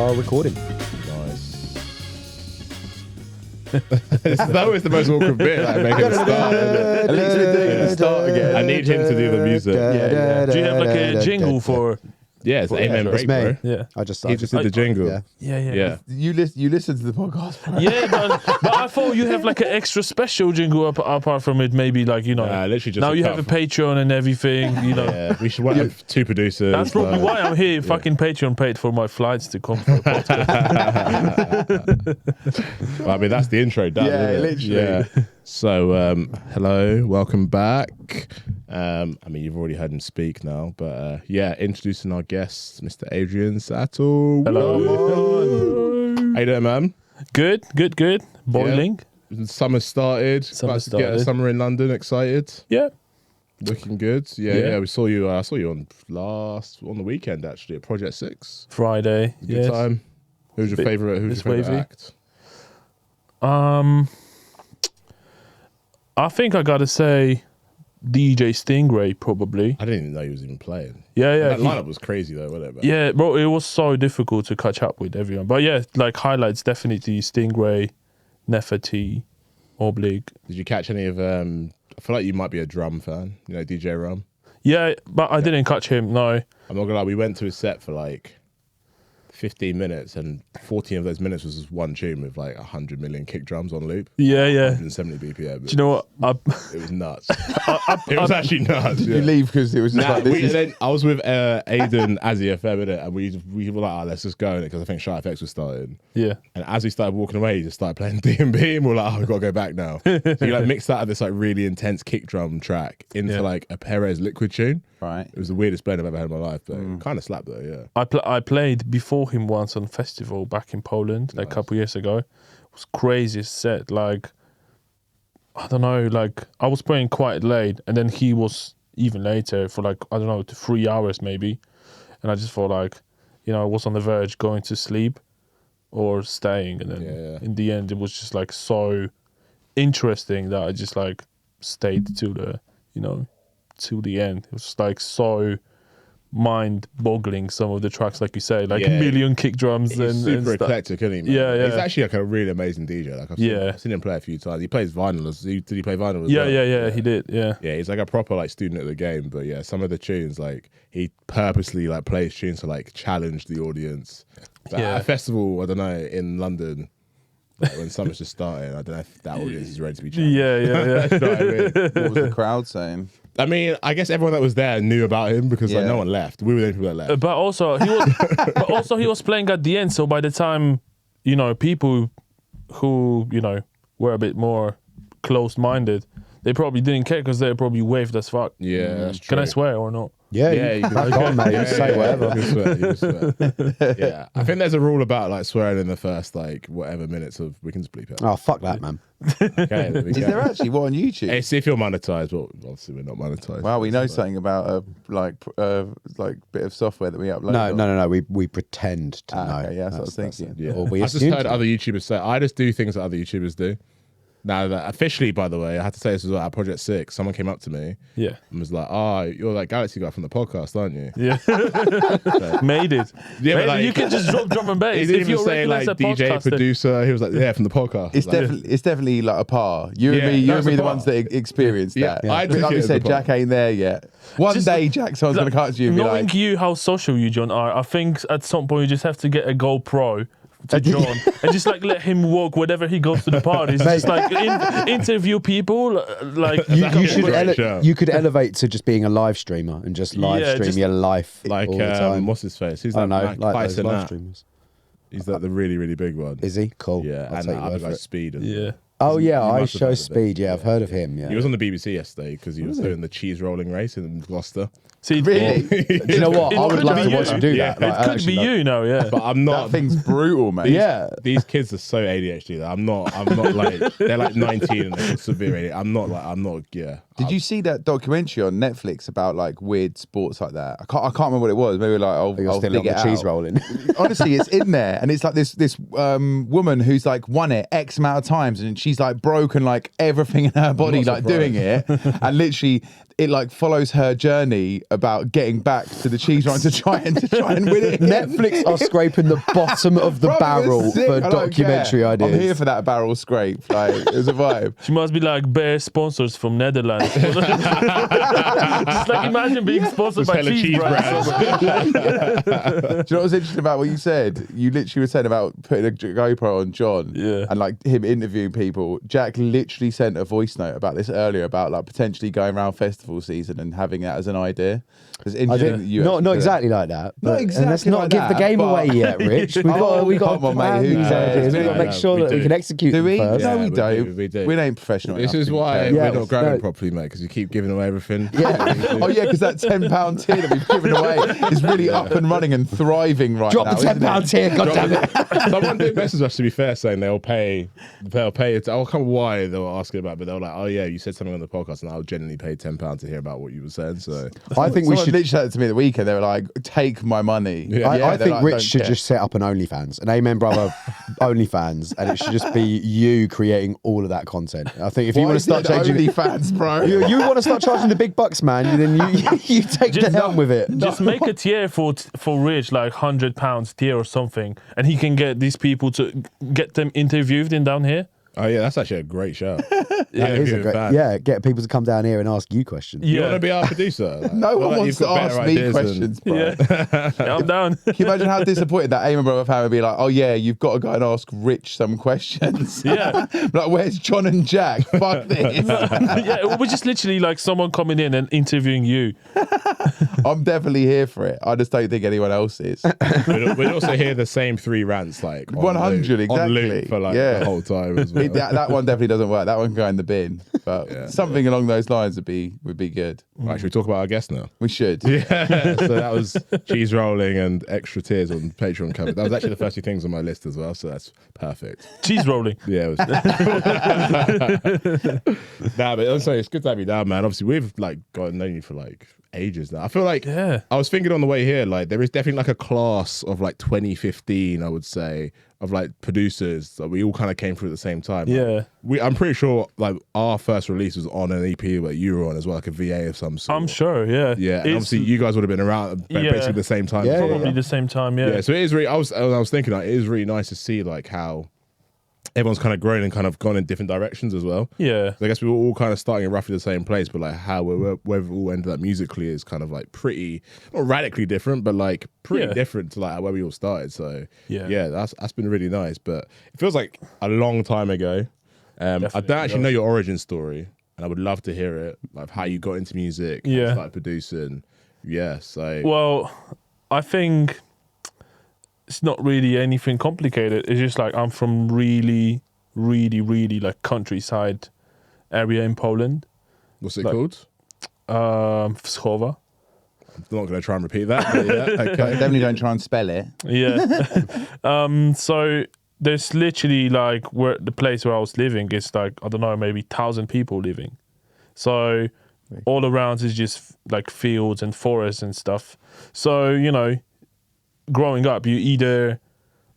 are recording. Nice. That was the most awkward bit, like making a start. At least we're doing the start again. I need him to do the music. Yeah. Do you have like a jingle for? Yeah, it's Amen It's Break, me. bro. Yeah. I just He just did the jingle. Yeah. Yeah. You listen to the podcast, bro. Yeah, but I thought you have like an extra special jingle apart from it. Maybe like literally just now a you cut have a from- Patreon and everything. Yeah, we should have two producers. That's probably why I'm here. Fucking Patreon paid for my flights to come for a podcast. Well, I mean, that's the intro done. Yeah, isn't it? literally. Yeah. So, hello, welcome back. I mean, you've already heard him speak now, but introducing our guest, Mr. Adrian Satl. Hello. How you doing, man? Good. Boiling. Summer started. Summer About to get a started. summer in London. Excited. Yeah. Looking good. Yeah. We saw you. I saw you on the weekend actually at Project 6. Friday. Good time. Who's your Bit- favorite? Who's it's your favorite wavy. act? I think I gotta say DJ Stingray probably. I didn't even know he was even playing. Yeah. That lineup was crazy though, wasn't it? Man? Yeah, bro, it was so difficult to catch up with everyone. But yeah, like highlights definitely Stingray, Nefertiti, Oblique. Did you catch any of? I feel like you might be a drum fan. You know, DJ Rum. Yeah, but I didn't catch him. No. I'm not gonna lie. We went to his set for like 15 minutes, and 14 of those minutes was just one tune with like 100 million kick drums on loop. Yeah. 170 BPM. Do you know what? It was nuts. It was actually nuts. You leave because it was just like this. Then I was with Aiden Azzy FM in it, and we were like, let's just go in it because I think Shy FX was starting. Yeah. And as we started walking away, he just started playing D&B, and we were like, we've got to go back now. So he like mixed out of this like really intense kick drum track into like a Perez Liquid tune. Right. It was the weirdest blend I've ever had in my life, but it kind of slapped though, yeah. I played before him once on a festival back in Poland, like a couple years ago. It was craziest set. Like, I don't know, like I was playing quite late, and then he was even later for like, I don't know, 3 hours maybe. And I just felt like, I was on the verge going to sleep or staying. And then in the end, it was just like so interesting that I just like stayed to the, to the end. It was like so mind-boggling, some of the tracks, like you say, like a million kick drums. He's and super stuff. eclectic, isn't he, man? Yeah. He's actually like a really amazing DJ. Like I've seen him play a few times. He plays vinyl. Did he play vinyl as well? Yeah, he did, yeah. Yeah, he's like a proper like student of the game. But yeah, some of the tunes, like he purposely like plays tunes to like challenge the audience. But at a festival, I don't know, in London, like, when summer's just starting, I don't know if that audience is ready to be challenged. Yeah. You know what I mean? What was the crowd saying? I mean, I guess everyone that was there knew about him because like no one left. We were the only people that left. But also he was playing at the end, so by the time, people who, were a bit more closed-minded, they probably didn't care because they probably waved as fuck. Yeah, that's true. Can I swear or not? Yeah, you can crack on, mate. You say whatever. You can swear. Yeah, I think there's a rule about like swearing in the first like whatever minutes of we can just bleep it. Oh, fuck that, man. Okay, there we Is go. there actually what on YouTube? Hey, see if you're monetized, but obviously we're not monetized. Wow, we know something about a bit of software that we upload. No. We pretend to know. Okay, yeah, that's what I was thinking. Yeah. Or we I just assume heard to. other YouTubers say. I just do things that other YouTubers do. Now that officially, by the way, I had to say this as well. At Project 6, someone came up to me Yeah. and was like, "Oh, you're that Galaxy guy from the podcast, aren't you?" Yeah. Made it. Yeah, but, Maybe like, you can just drop drum and He bass. didn't If even you're say like regular DJ podcaster. producer. He was like, "Yeah, from the podcast." It's Like, definitely like a par. You and Yeah, me, it's a the ones par. that experienced Yeah, that. I But took like it we as said, a par. Jack ain't there yet. One Just- day, Jack, someone's Like, gonna come to you and be knowing like, you how social you, John, are, I think at some point you just have to get a GoPro to John and just like let him walk whenever he goes to the parties. Just like interview people, like You should Great show. you could elevate to just being a live streamer and just live Yeah, stream just- your life like all the time. what's his face? Who's I that? don't know, Mike like those Tyson live that? streamers. He's like the really, really big one. Is he? Cool. Yeah, I'll and take that your other word for guy's it. Speed. yeah. Oh yeah, You I must have show heard of speed. it. Yeah, I've heard of him. Yeah. He was on the BBC yesterday because he was doing the cheese rolling race in Gloucester. See, really? Do you know what? It I would could love be to you. watch him do Yeah. that. Like, It I could actually be love- you now, yeah. But I'm that not. thing's brutal, mate. Yeah. These kids are so ADHD that I'm not like they're like 19 and they're severe ADHD. I'm not. Yeah. Did you see that documentary on Netflix about like weird sports like that? I can't remember what it was. Maybe like I'll You're still dig on the it cheese out. rolling. Honestly, it's in there, and it's like this woman who's like won it X amount of times, and she's like broken like everything in her body, not like doing it, and literally it like follows her journey about getting back to the cheese run to try and win it. Netflix are scraping the bottom of the Bro, it was barrel sick. for I don't documentary care. ideas. I'm here for that barrel scrape. Like, it was a vibe. She must be like bare sponsors from Netherlands. Just like imagine being sponsored by hella cheese cheese brands. Do you know what was interesting about what you said? You literally were saying about putting a GoPro on Jon and like him interviewing people. Jack literally sent a voice note about this earlier about like potentially going around festival season and having that as an idea. It's interesting that you not exactly like that. But, exactly and let's not like give the that, game but- away yet, Rich. We got come on, to mate, plan who these cares? ideas. We've got to Yeah, make sure we that we do. can execute Do we? them first. No, we we don't. do, we do. We ain't professional. This enough is to why care. we're Yeah, not grabbing no. properly, mate, because you keep giving away everything. Oh yeah, because that £10 tier that we've given away is really up and running and thriving right Drop now. the £10 here, God damn it. Someone did message us, to be fair, saying they'll pay it. I can't remember why they were asking about it, but they were like, oh yeah, you said something on the podcast and I'll genuinely pay £10 to hear about what you were saying. So I think we Someone should. literally said it to me the weekend. They were like, "Take my money." Yeah. I they're think like, Rich "Don't should care." just set up an OnlyFans, an Amen Brother OnlyFans, and it should just be you creating all of that content. I think if you Why want to is start it changing, OnlyFans, bro. you want to start charging the big bucks, man, then you take the helm with it. Just make a tier for Rich, like £100 tier or something, and he can get these people to get them interviewed in down here. oh yeah, that's actually a great show. That is a great, get people to come down here and ask you questions. You Yeah. want to be our producer? Like, No feel one like wants you've to got better ask me ideas than- questions, bro. Yeah, I'm down. Can you imagine how disappointed that Amen Brother fan would be like, oh yeah, you've got to go and ask Rich some questions. Yeah. Like, where's Jon and Jack? Fuck this. Yeah, it was just literally like someone coming in and interviewing you. I'm definitely here for it. I just don't think anyone else is. We'd also hear the same 3 rants like on 100, loop, on loop exactly. for like Yeah. the whole time as well. that one definitely doesn't work. That one can go in the bin. But something along those lines would be good. Right, should we talk about our guest now? We should. Yeah, so that was cheese rolling and extra tears on Patreon cover. That was actually the first 2 things on my list as well, so that's perfect. Cheese rolling. Yeah, it was. Nah, but also it's good to have you down, man. Obviously, we've like known you for like ages now. I feel like Yeah. I was thinking on the way here, like there is definitely like a class of like 2015, I would say, of like producers that we all kind of came through at the same time. Yeah. I'm pretty sure like our first release was on an EP that you were on as well, like a VA of some sort. I'm sure, yeah. Yeah, and It's obviously you guys would have been around Yeah. basically the same time. Yeah, probably the same time, yeah. Yeah, so it is really. I was thinking like it is really nice to see like how everyone's kind of grown and kind of gone in different directions as well. Yeah. So I guess we were all kind of starting in roughly the same place, but like how where we've all ended up musically is kind of like pretty, not radically different, but like pretty Yeah. different to like where we all started. So Yeah. that's been really nice. But it feels like a long time ago. I don't actually know your origin story, and I would love to hear it, like how you got into music, how you Yeah. started producing. Yeah, so Well, I think it's not really anything complicated. It's just like I'm from really, really, really like countryside area in Poland. what's it like- called? Wschowa. I'm not going to try and repeat that. But yeah, okay. Definitely don't try and spell it. Yeah. So there's literally like where the place where I was living is like, I don't know, maybe 1,000 people living. So all around is just like fields and forests and stuff. So, you know, growing up, you either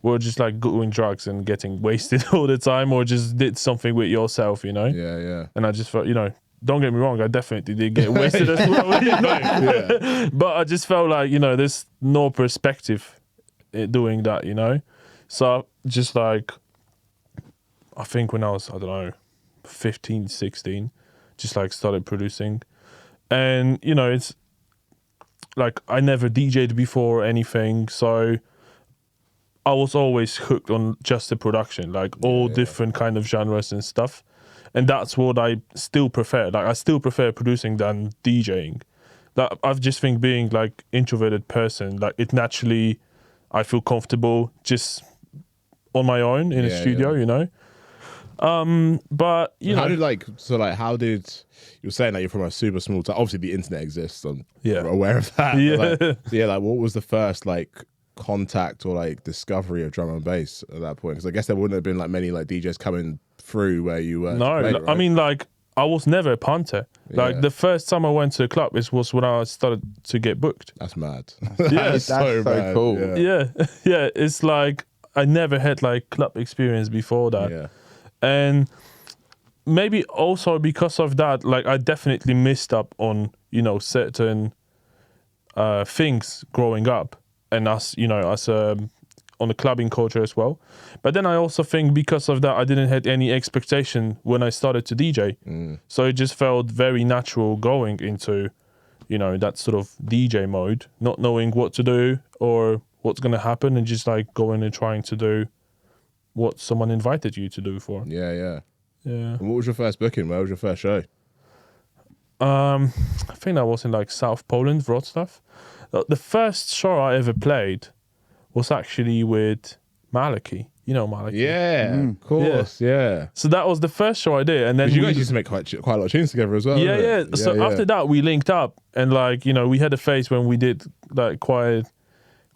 were just like doing drugs and getting wasted all the time, or just did something with yourself, you know? Yeah. And I just felt, you know, don't get me wrong, I definitely did get wasted as well, you know? But I just felt like, you know, there's no perspective in doing that, you know? So just like, I think when I was, I don't know, 15, 16, just like started producing. And, you know, it's like I never DJ'd before or anything. So I was always hooked on just the production, like all different kind of genres and stuff. And that's what I still prefer. Like I still prefer producing than DJing. That I just think being like introverted person, like it naturally, I feel comfortable just on my own in a studio, you know. But you know, How did you were saying that you're from a super small town? Obviously, the internet exists. I'm Yeah. aware of that. Yeah. Like what was the first like contact or like discovery of drum and bass at that point? Because I guess there wouldn't have been like many like DJs coming through where you were. no, to play, like, I right? mean, like I was never a punter. Like Yeah. the first time I went to a club was when I started to get booked. that's mad. Yeah, That's so mad. cool. Yeah. yeah. It's like I never had like club experience before that. Yeah. And maybe also because of that, like I definitely missed up on, certain things growing up, and as on the clubbing culture as well. But then I also think because of that, I didn't have any expectation when I started to DJ. So it just felt very natural going into, that sort of DJ mode, not knowing what to do or what's going to happen, and just like going and trying to do what someone invited you to do for. Yeah. Yeah. And what was your first booking? Where was your first show? I think that was in like South Poland, Wrocław. The first show I ever played was actually with Maliki. You know Maliki? Yeah, of course, yeah. So that was the first show I did, and then you guys used to make quite a lot of tunes together as well. Yeah. So after that, we linked up, and like we had a phase when we did like quite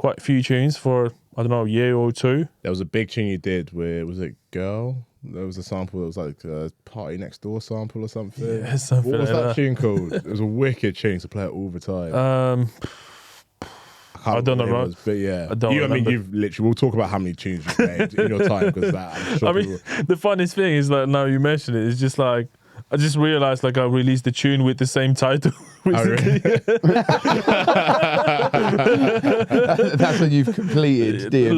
a few tunes for I don't know a year or two. There was a big tune you did with, was it Girl? There was a sample that was like a Party Next Door sample or something. Yeah, something what was like that tune called? It was a wicked tune to play it all the time. I don't know, was, but yeah. I don't remember. You've literally, we'll talk about how many tunes you've made in your time, because I'm sure the funniest thing is that now you mention it, it's just like, I just realized like I released the tune with the same title recently. That's when you've completed D&B.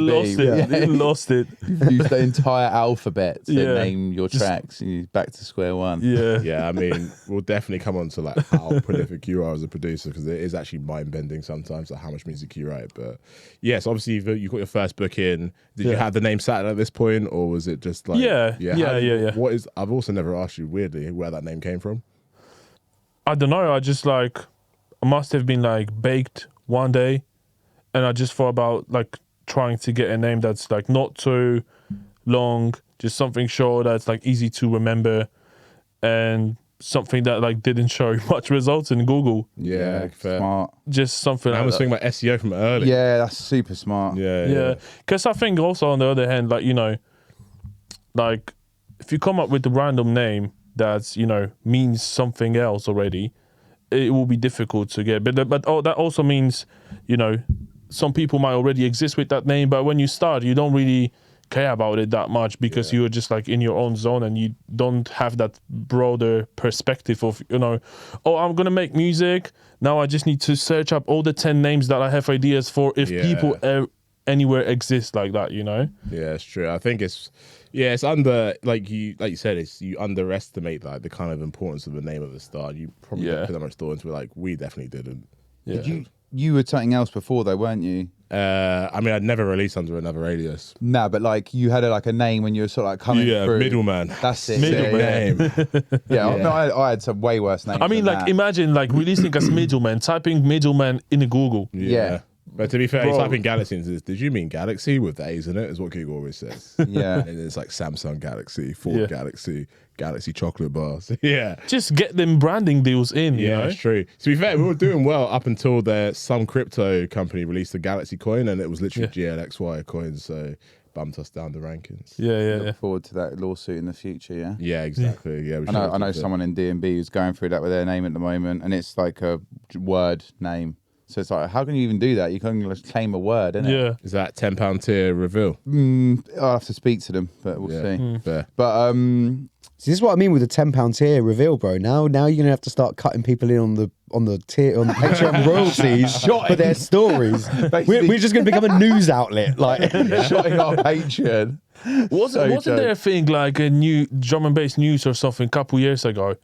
Lost it. You've used the entire alphabet to Yeah. name your tracks, and you're back to square one. Yeah. Yeah, I mean, we'll definitely come on to like how prolific you are as a producer, because it is actually mind-bending sometimes like how much music you write. But yes, obviously you got your first book in. Did you have the name Satl at this point, or was it just like Yeah. What is? I've also never asked you weirdly where that name came from. I don't know. I just like, I must have been like baked one day, and I just thought about like trying to get a name that's like not too long, just something short that's like easy to remember, and something that like didn't show much results in Google. Yeah, fair. Smart. Just something. I like was that. thinking about SEO from early. Yeah, that's super smart. Yeah, because I think also on the other hand, like like if you come up with a random name that's means something else already, it will be difficult to get. But that also means some people might already exist with that name, but when you start, you don't really care about it that much because you're just like in your own zone, and you don't have that broader perspective of I'm gonna make music now. I just need to search up all the 10 names that I have ideas for if people anywhere exist like that. Yeah, it's true. I think it's under like you said, it's you underestimate like the kind of importance of the name at the start. You probably don't put that much thought into it. Like we definitely didn't. Did you were something else before though, weren't you? I mean, I'd never released under another alias. No, but like you had a name when you were sort of like coming through. Middleman. That's it. Name. I had some way worse names. I mean, like imagine like releasing as Middleman, typing Middleman in Google. Yeah. But to be fair, you type in Galaxy into this. Did you mean Galaxy with the A's in it? Is what Google always says. Yeah. And it's like Samsung Galaxy, Ford Galaxy chocolate bars. Yeah. Just get them branding deals in. Yeah, it's true. To be fair, we were doing well up until some crypto company released a Galaxy coin, and it was literally GLXY coin, so bumped us down the rankings. Look forward to that lawsuit in the future. Yeah. Yeah, exactly. Yeah. I know someone in D&B who's going through that with their name at the moment, and it's like a word name. So it's like, how can you even do that? You can't just claim a word, innit? Yeah. Is that £10 tier reveal? I'll have to speak to them, but we'll see. Fair. But See, this is what I mean with the £10 tier reveal, bro. Now you're gonna have to start cutting people in on the tier on the Patreon royalties for their stories. We're just gonna become a news outlet, like shotting our Patreon. Wasn't there a thing like a new drum and bass news or something a couple years ago?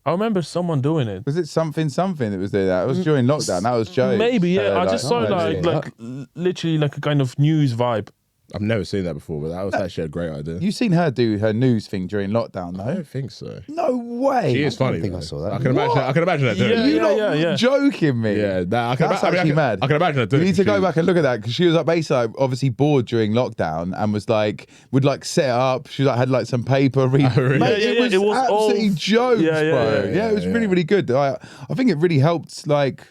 I remember someone doing it. Was it something that was doing that? It was during lockdown. That was Joe. Maybe, yeah. I just saw like literally like a kind of news vibe. I've never seen that before, but that was actually a great idea. You've seen her do her news thing during lockdown, I though? don't think so. No way. She is funny. I think though. I saw that. I can imagine her doing it. You're not joking me. Yeah, That's actually mad. I can imagine her doing it. You need to go back and look at that, because she was like basically like, obviously bored during lockdown and was like would like set it up. She like had like some paper. Really? Mate, it was absolutely jokes, bro. Yeah, it was really, really good. I think it really helped like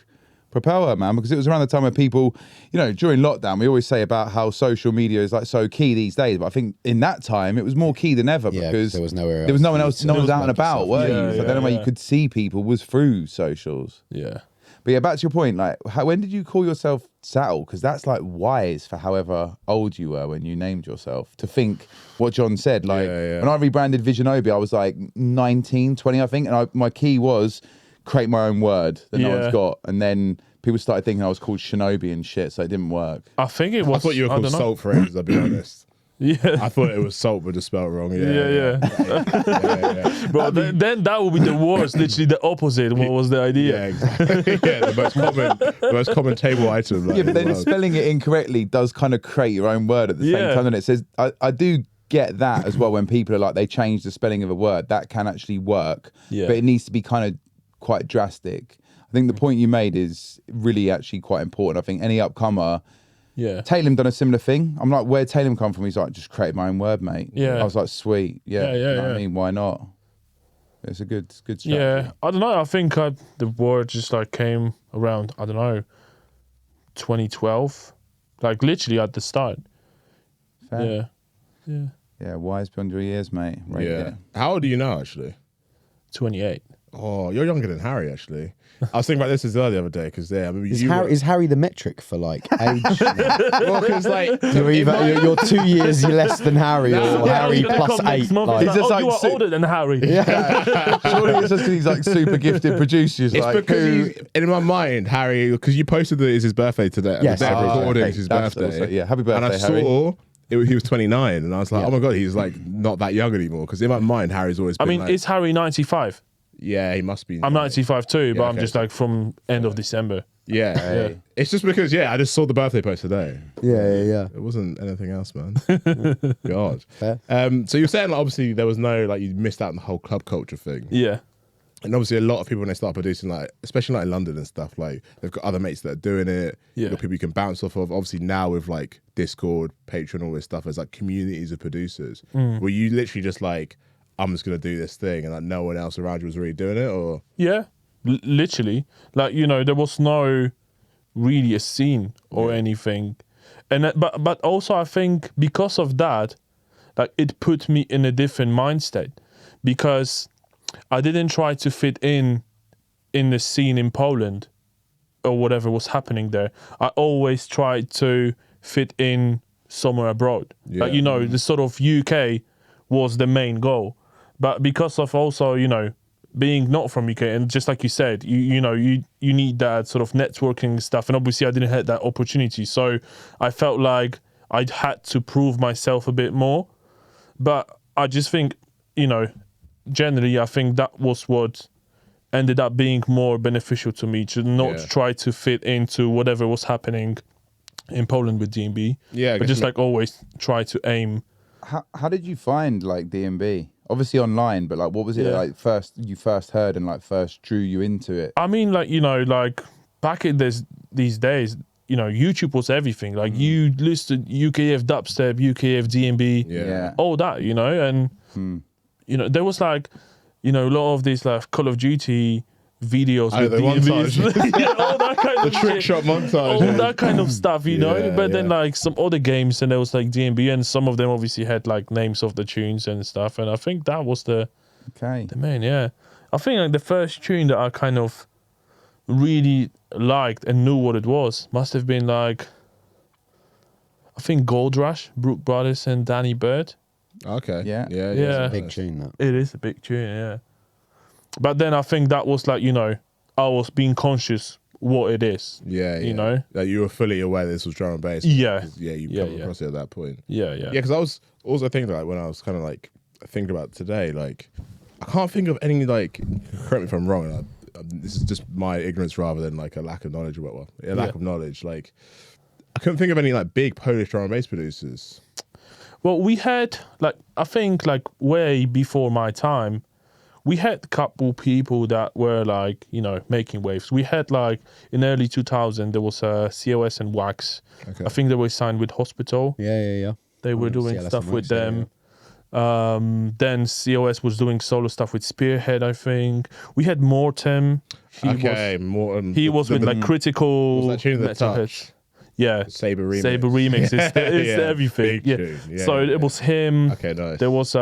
propel her, man, because it was around the time where people, during lockdown, we always say about how social media is like so key these days, but I think in that time it was more key than ever, because there was nowhere else. There was no one else, no one was out and about, were you? So the only way yeah. you could see people was through socials. Yeah. But yeah, back to your point. Like, when did you call yourself Satl? Because that's like wise for however old you were when you named yourself. To think what Jon said. Like when I rebranded Visionobi, I was like 19, 20, I think, and my key was create my own word that no one's got, and then people started thinking I was called Shinobi and shit, so it didn't work. I think it was. I thought you were called Salt for ages, I'll be honest. Yeah. I thought it was Salt, but just spelled wrong. Yeah. But then that would be the worst, literally the opposite. What was the idea? Yeah, exactly. Yeah, the most common table item. Like, Yeah, but then spelling it incorrectly does kind of create your own word at the same time. And it says, I do get that as well when people are like, they change the spelling of a word. That can actually work. Yeah. But it needs to be kind of quite drastic. I think the point you made is really actually quite important. I think any upcomer, Taylor done a similar thing. I'm like, where'd Taylor come from? He's like, just create my own word, mate. Yeah. I was like, sweet. Yeah. You know what I mean? Why not? It's a good strategy. Yeah. I don't know. I think the word just like came around, I don't know, 2012. Like literally at the start. Fair. Yeah. Yeah, wise beyond your years, mate. Right there. How old are you now, actually? 28. Oh, you're younger than Harry, actually. I was thinking about this as well the other day because I mean, is Harry the metric for like age? Well, because like you're 2 years less than Harry, or Harry plus 8. Like, you are older than Harry. Yeah. Surely it's just because he's like super gifted producer. It's like, because in my mind, Harry, because you posted that it's his birthday today. Yes, the day of recording is his birthday. Also, happy birthday, and I Harry. saw he was 29, and I was like, oh my god, he's like not that young anymore. Because in my mind, Harry's always been like, is Harry 95? Yeah, he must be. I'm 95 too, but I'm just like from end of December. Yeah. It's just because, I just saw the birthday post today. Yeah. It wasn't anything else, man. God. Fair. So you're saying, like, obviously, there was no, like, you missed out on the whole club culture thing. Yeah. And obviously, a lot of people, when they start producing, like, especially like in London and stuff, like, they've got other mates that are doing it. You've got people you can bounce off of. Obviously, now with, like, Discord, Patreon, all this stuff, there's, like, communities of producers. Were you literally just, like, I'm just going to do this thing, and like no one else around you was really doing it, or? Yeah, literally. Like, there was no really a scene or anything. And but also I think because of that, like it put me in a different mind state, because I didn't try to fit in the scene in Poland or whatever was happening there. I always tried to fit in somewhere abroad. Like, the sort of UK was the main goal. But because of also, being not from UK, and just like you said, you need that sort of networking stuff. And obviously I didn't have that opportunity. So I felt like I had to prove myself a bit more. But I just think, generally, I think that was what ended up being more beneficial to me, to not try to fit into whatever was happening in Poland with DMB. Yeah. But just like always try to aim. How did you find like DMB? Obviously online, but like what was it like you first heard and like first drew you into it? I mean, like, like back in these days, YouTube was everything. Like you listed UKF dubstep, UKF DMB, all that, and there was like, a lot of these like Call of Duty videos with DMBs. All that kind of trick shot montage. All that kind of stuff, But then like some other games, and there was like DMB, and some of them obviously had like names of the tunes and stuff. And I think that was the main, I think like the first tune that I kind of really liked and knew what it was must have been like, I think Gold Rush, Brooke Brothers and Danny Bird. Okay. Yeah. It's a big tune, that. It is a big tune, yeah. But then I think that was like, I was being conscious what it is. Yeah. Like you were fully aware this was drum and bass. Yeah. You come across it at that point. Yeah. Yeah, because I was also thinking, like, when I was kind of like thinking about today, like, I can't think of any, like, correct me if I'm wrong, this is just my ignorance rather than like a lack of knowledge, or a lack of knowledge. Like, I couldn't think of any like big Polish drum and bass producers. Well, we had, like, I think like way before my time, we had a couple people that were like, making waves. We had like in early 2000, there was COS and Wax. Okay. I think they were signed with Hospital. Yeah. They were doing CLS stuff with them. Then COS was doing solo stuff with Spearhead, I think. We had Mortem. Mortem. He was with like Critical. Was that tune that Touch? Yeah. Saber Remix. Saber Remix. It's everything. Yeah. Tune. So it was him. Okay, nice. There was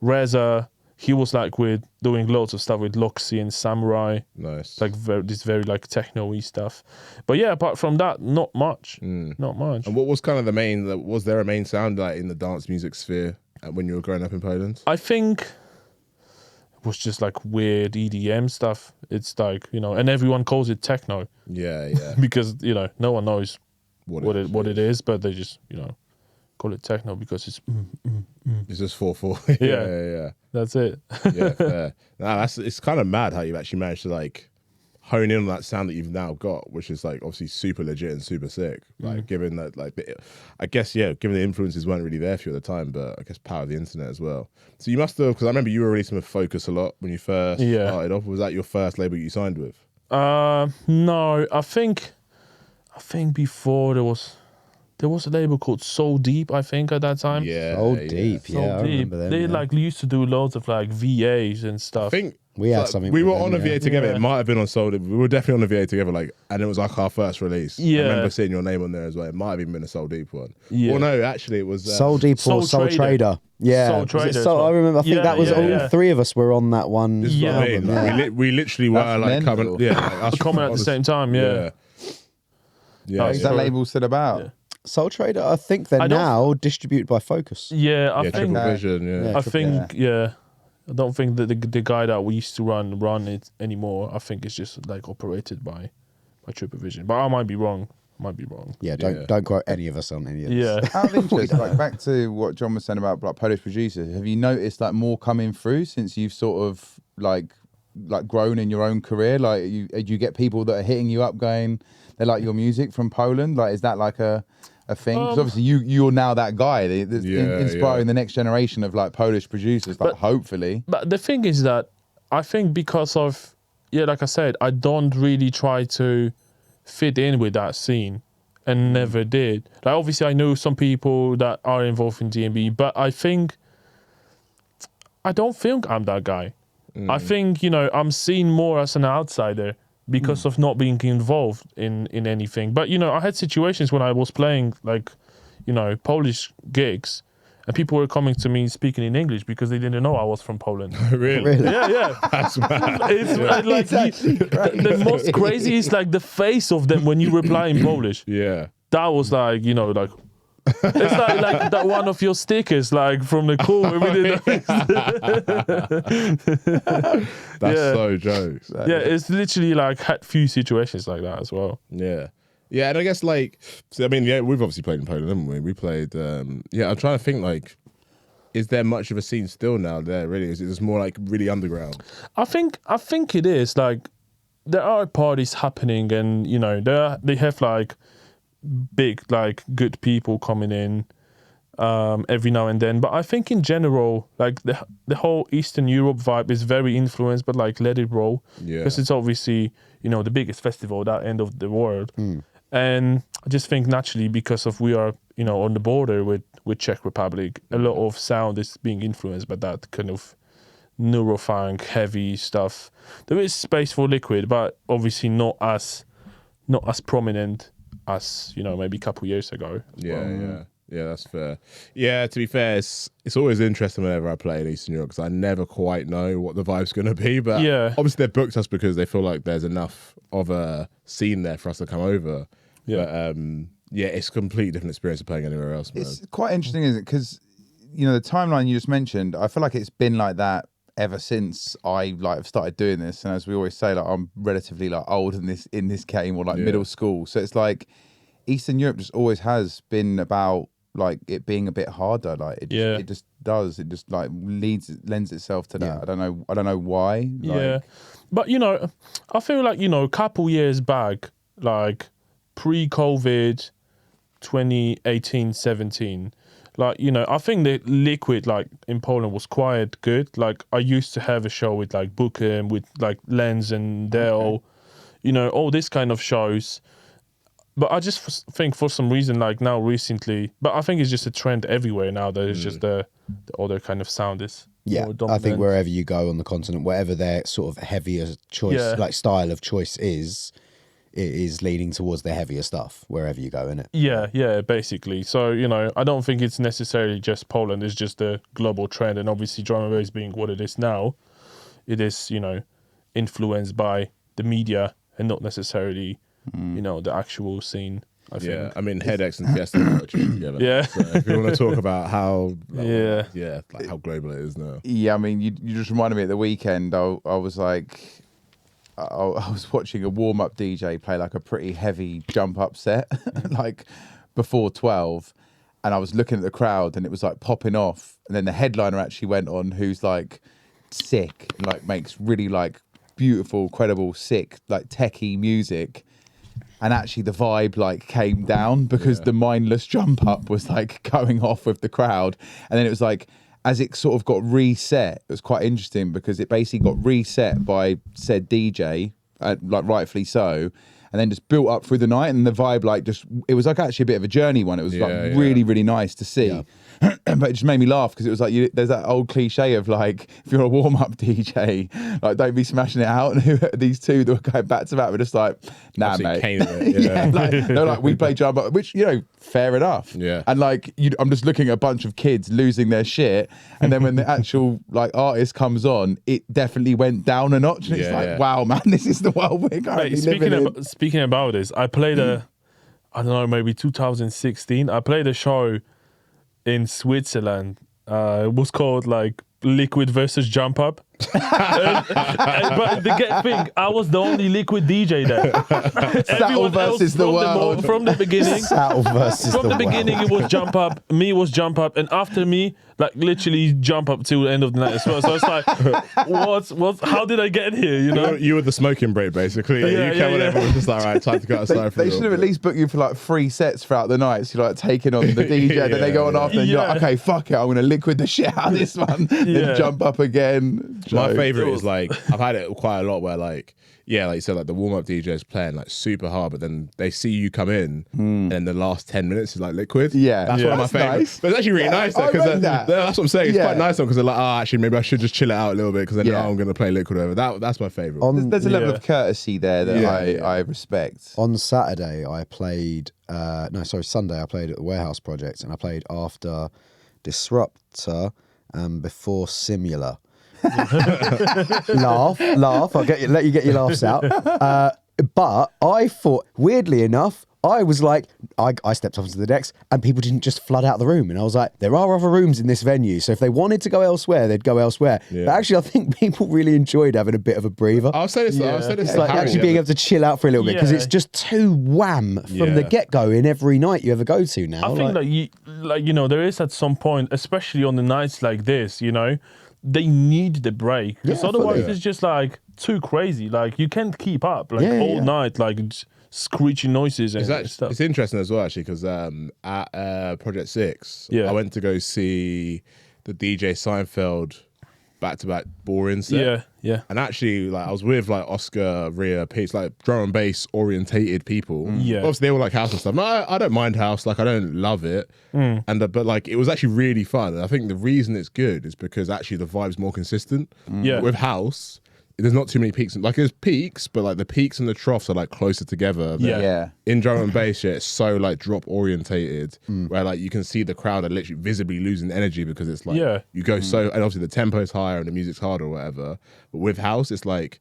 Reza. he was like with doing loads of stuff with GLXY and Samurai. Nice. Like this very like techno-y stuff. But yeah, apart from that, not much. Not much. And what was kind of the main? Was there a main sound like in the dance music sphere when you were growing up in Poland? I think it was just like weird EDM stuff. It's like, you know, and everyone calls it techno. Yeah. Because, you know, no one knows what it is, but they just, you know, call it techno because it's It's just 4/4. yeah. That's it. Yeah, fair. Nah, it's kind of mad how you've actually managed to like hone in on that sound that you've now got, which is like obviously super legit and super sick. Like given that, like, I guess given the influences weren't really there for you at the time, but I guess power of the internet as well. So you must have, because I remember you were releasing with Focus a lot when you first started off. Was that your first label you signed with? No, I think before there was a label called Soul Deep, I think, at that time. Yeah, Soul Deep. Yeah, I remember them. They like used to do loads of like VAs and stuff. I think we had something. We with were them, on a VA together. Yeah. It might have been on Soul Deep. We were definitely on a VA together, like, and it was like our first release. Yeah. I remember seeing your name on there as well. It might have even been a Soul Deep one. Yeah. Well, no, actually, it was Soul Deep or Soul Trader. Yeah, Soul Was it Trader as Soul? well. I remember. I think Yeah, that was yeah, all yeah. three of us were on that one. This is what I album, mean. yeah. Like, we literally were That's like mental. coming, like, us coming at the same time, yeah. Yeah. Is that label still about? Yeah. Soul Trader. I think they're I don't- now distributed by Focus. Yeah, I think Triple Vision. Yeah. I think I don't think that the guy that we used to run it anymore. I think it's just like operated by Triple Vision. But I might be wrong. Yeah, don't quote any of us on any of this. Yeah. Out of interest, like back to what John was saying about like Polish producers, have you noticed like more coming through since you've sort of like grown in your own career? Like you get people that are hitting you up going, they like your music from Poland. Like, is that like a thing? Because obviously you're now that guy that's inspiring the next generation of like Polish producers. Like, hopefully. But the thing is that I think because of like I said, I don't really try to fit in with that scene and never did. Like obviously I know some people that are involved in DnB, but I don't think I'm that guy. I think, you know, I'm seen more as an outsider because of not being involved in anything. But, you know, I had situations when I was playing like, you know, Polish gigs and people were coming to me speaking in English because they didn't know I was from Poland. Really? Yeah. That's mad. It's like the most crazy is like the face of them when you reply in Polish. Yeah. That was like, you know, like it's like that one of your stickers, like from the call. That's so jokes. Yeah, it's literally like had few situations like that as well. Yeah. Yeah, and I guess like, so, I mean, we've obviously played in Poland, haven't we? We played, I'm trying to think like, is there much of a scene still now there really? Is it just more like really underground? I think it is like, there are parties happening and, you know, they have like big, like good people coming in every now and then. But I think in general, like the whole Eastern Europe vibe is very influenced by like Let It Roll. Yeah. Because it's obviously, you know, the biggest festival at that end of the world. And I just think naturally because of we are, you know, on the border with Czech Republic, a lot of sound is being influenced by that kind of neurofunk heavy stuff. There is space for liquid, but obviously not as prominent as, you know, maybe a couple years ago. Yeah, that's fair. Yeah, to be fair, it's always interesting whenever I play in Eastern Europe because I never quite know what the vibe's going to be. But obviously they've booked us because they feel like there's enough of a scene there for us to come over. Yeah. But it's a completely different experience of playing anywhere else, man. It's quite interesting, isn't it? Because, you know, the timeline you just mentioned, I feel like it's been like that ever since I like have started doing this. And as we always say, like I'm relatively like old in this game or like middle school. So it's like Eastern Europe just always has been about like it being a bit harder. Like it just does. It just like lends itself to that. Yeah. I don't know why. Like, But you know, I feel like, you know, a couple years back, like pre-COVID, 2018, 17, like, you know, I think the liquid like in Poland was quite good. Like I used to have a show with like Booker with like Lens and Dale, you know, all this kind of shows. But I just think for some reason, like now recently, but I think it's just a trend everywhere now that it's just the other kind of sound is more I dominant. think wherever you go on the continent, whatever their sort of heavier choice, like style of choice is it is leaning towards the heavier stuff wherever you go, innit? Yeah, basically. So, I don't think it's necessarily just Poland. It's just a global trend. And obviously, drum and bass being what it is now, it is, influenced by the media and not necessarily, the actual scene. I think. I mean, Headaches and Fiesta are together. Yeah. So if you want to talk about how, how global it is now. Yeah, I mean, you just reminded me at the weekend. I was like, I was watching a warm up DJ play like a pretty heavy jump up set, like before 12, and I was looking at the crowd and it was like popping off, and then the headliner actually went on, who's like sick and like makes really like beautiful, credible, sick, like techie music. And actually the vibe like came down because the mindless jump up was like going off with the crowd. And then it was like, as it sort of got reset, it was quite interesting because it basically got reset by said DJ, like rightfully so, and then just built up through the night. And the vibe like it was like actually a bit of a journey one. It was really, really nice to see. Yeah. But it just made me laugh because it was like there's that old cliche of like, if you're a warm-up DJ, like don't be smashing it out. And these two that were going back to back were just like, nah, mate. Like, they're like, we play jump up, which fair enough. Yeah. And like, I'm just looking at a bunch of kids losing their shit, and then when the actual like artist comes on, it definitely went down a notch. And it's like, wow, man, this is the world we're currently living in. Speaking about this, I played I don't know, maybe 2016. I played a show in Switzerland. It was called like Liquid versus Jump Up. But the thing, I was the only Liquid DJ there. Satl versus the world. From the beginning, Satl versus from the beginning, it was Jump Up. Me was Jump Up, and after me, like literally Jump Up till the end of the night as well. So it's like, what? How did I get here? You were the smoking break, basically. You came on, everyone was just like, right, time to go outside. They should have at least booked you for like 3 sets throughout the night. So you're like taking on the DJ, then they go on after, and you're like, okay, fuck it, I'm gonna Liquid the shit out of this one, then Jump Up again. My favorite is like, I've had it quite a lot where like you said, like the warm-up DJ is playing like super hard, but then they see you come in and the last 10 minutes is like Liquid. That's one of my favorite. Nice. But it's actually really nice though, because that's what I'm saying. It's quite nice because they're like, actually maybe I should just chill it out a little bit because then now I'm going to play Liquid over. That's my favorite. There's a level of courtesy there that I respect. On Saturday, I played, Sunday, I played at the Warehouse Project, and I played after Disruptor and before Simula. laugh. I'll let you get your laughs out. But I thought, weirdly enough, I was like, I stepped up onto the decks and people didn't just flood out the room. And I was like, there are other rooms in this venue. So if they wanted to go elsewhere, they'd go elsewhere. Yeah. But actually, I think people really enjoyed having a bit of a breather. I'll say this. It's like actually being able to chill out for a little bit because it's just too wham from the get-go in every night you ever go to now. I think there is at some point, especially on the nights like this, they need the break. Because otherwise it's just like too crazy. Like you can't keep up all night, like screeching noises and stuff. It's interesting as well, actually, because at Project 6, I went to go see the DJ Seinfeld back-to-back boring set. Yeah. And actually, like I was with like Oscar, Rhea, Pete's like drum and bass orientated people. Yeah. Obviously, they all like house and stuff. No, I don't mind house. Like I don't love it. But like it was actually really fun. And I think the reason it's good is because actually the vibe's more consistent. Yeah. With house, there's not too many peaks. Like there's peaks, but like the peaks and the troughs are like closer together. Yeah. In drum and bass, it's so like drop orientated, where like you can see the crowd are literally visibly losing energy because it's like you go so, and obviously the tempo is higher and the music's harder or whatever. But with house, it's like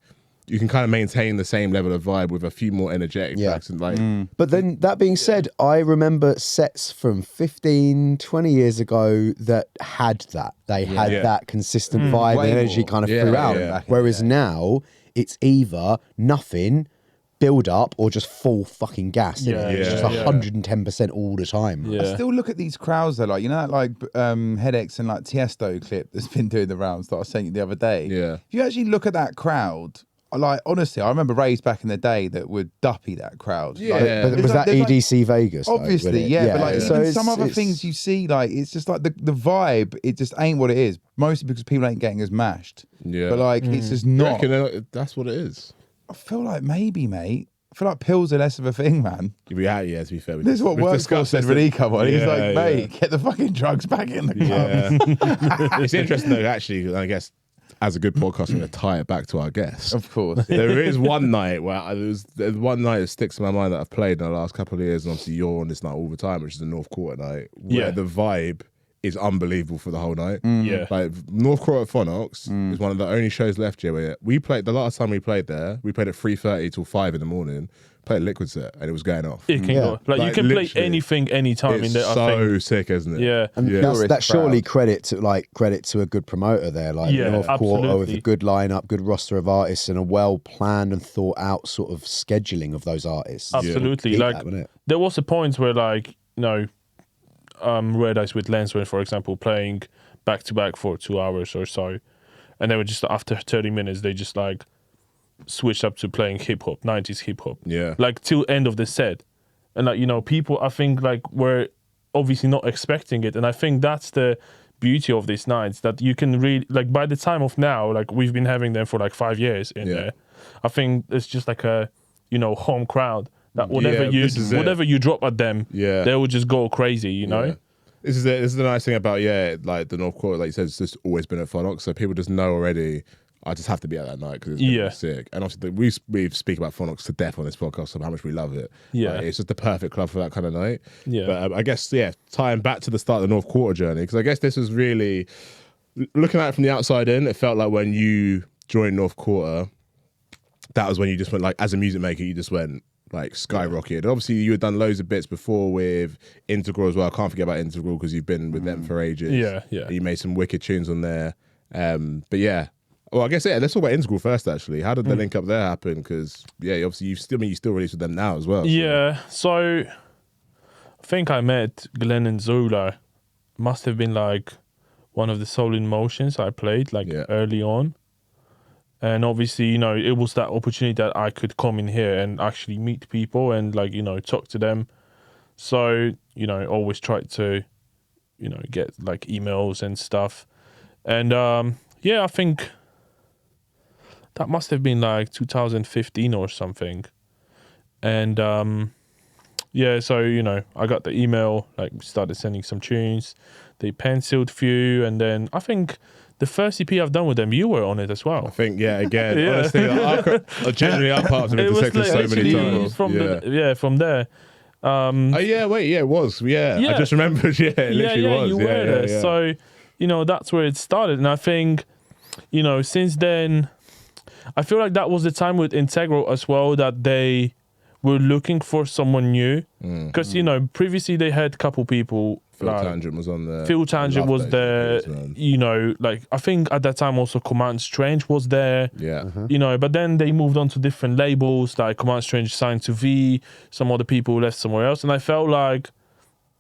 you can kind of maintain the same level of vibe with a few more energetic tracks and like. But then that being said, I remember sets from 15, 20 years ago that had that. They had that consistent vibe and energy kind of throughout. Whereas now it's either nothing, build up, or just full fucking gas. It's just 110% all the time. I still look at these crowds though, like Headaches and like Tiesto clip that's been doing the rounds that I sent you the other day. Yeah. If you actually look at that crowd, like honestly, I remember raves back in the day that would duppy that crowd. But was that EDC Vegas? Obviously, but like even some other things you see, like it's just like the vibe, it just ain't what it is. Mostly because people ain't getting as mashed. Yeah. But like it's just not. That's what it is. I feel like maybe, mate. I feel like pills are less of a thing, man. To be fair. This is what Workforce said when he come on. He's like, mate, get the fucking drugs back in the club. It's interesting though, actually, I guess, as a good podcast, I'm going to tie it back to our guest. Of course. There is one night where there's one night that sticks in my mind that I've played in the last couple of years, and obviously you're on this night all the time, which is the North Quarter night, where the vibe is unbelievable for the whole night. Yeah. Like North Quarter at Phonox is one of the only shows left here where we played. The last time we played there, we played at 3:30 till 5 in the morning. Played a Liquid set and it was going off. It can go. Like you can play anything, anytime in there. It's so sick, isn't it? Yeah. And that's surely credit to a good promoter there, like North Quarter with a good lineup, good roster of artists, and a well planned and thought out sort of scheduling of those artists. Absolutely. Like there was a point where like Red Eyes with Lensway, for example, playing back to back for 2 hours or so, and they were just after 30 minutes they just like switched up to playing hip hop, 90s hip hop. Yeah. Like till end of the set. And like, people I think like were obviously not expecting it. And I think that's the beauty of these nights, that you can really like by the time of now, like we've been having them for like 5 years in there. I think it's just like a home crowd that whatever you drop at them, they will just go crazy, you know? This is the nice thing about like the North Quarter, like you said, it's just always been at Phonox, so people just know already I just have to be at that night because it's sick. And obviously, we speak about Phonox to death on this podcast of how much we love it. Yeah. Like, it's just the perfect club for that kind of night. Yeah. But I guess, tying back to the start of the North Quarter journey, because I guess this was really, looking at it from the outside in, it felt like when you joined North Quarter, that was when you just went, like, as a music maker, you just went, like, skyrocketed. Obviously, you had done loads of bits before with Integral as well. I can't forget about Integral because you've been with them for ages. Yeah. You made some wicked tunes on there. But yeah. Well, I guess, let's talk about Integral first, actually. How did the link up there happen? Because, obviously, you still release with them now as well. So. Yeah, so I think I met Glenn and Zola. Must have been, like, one of the Soul in Motions I played, like, early on. And obviously, it was that opportunity that I could come in here and actually meet people and, like, talk to them. So, always tried to, get, like, emails and stuff. And, I think that must have been like 2015 or something. And so, I got the email, like started sending some tunes. They penciled few, and then I think the first EP I've done with them, you were on it as well. I think, again, honestly, generally our parts have been detected so many times. From there. It was. I just remembered, it literally was. You were there. So, that's where it started. And I think, since then, I feel like that was the time with Integral as well that they were looking for someone new. Because, previously they had a couple people. Phil Tangent was on there. Phil Tangent was there. I think at that time also Command Strange was there. Yeah. But then they moved on to different labels, like Command Strange signed to V, some other people left somewhere else. And I felt like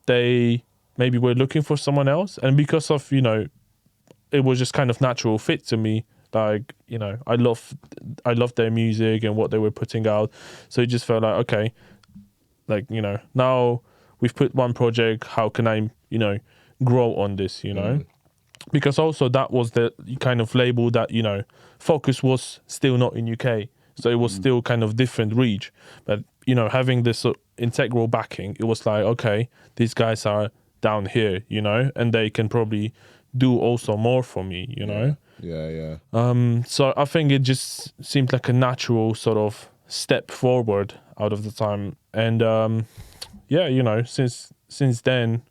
they maybe were looking for someone else. And because of, it was just kind of natural fit to me. Like, I love their music and what they were putting out. So it just felt like, okay, like, now we've put one project, how can I, grow on this, Because also that was the kind of label that, Focus was still not in UK. So it was still kind of different reach. But, having this Integral backing, it was like, okay, these guys are down here, and they can probably do also more for me, Yeah. So I think it just seemed like a natural sort of step forward out of the time. And since then,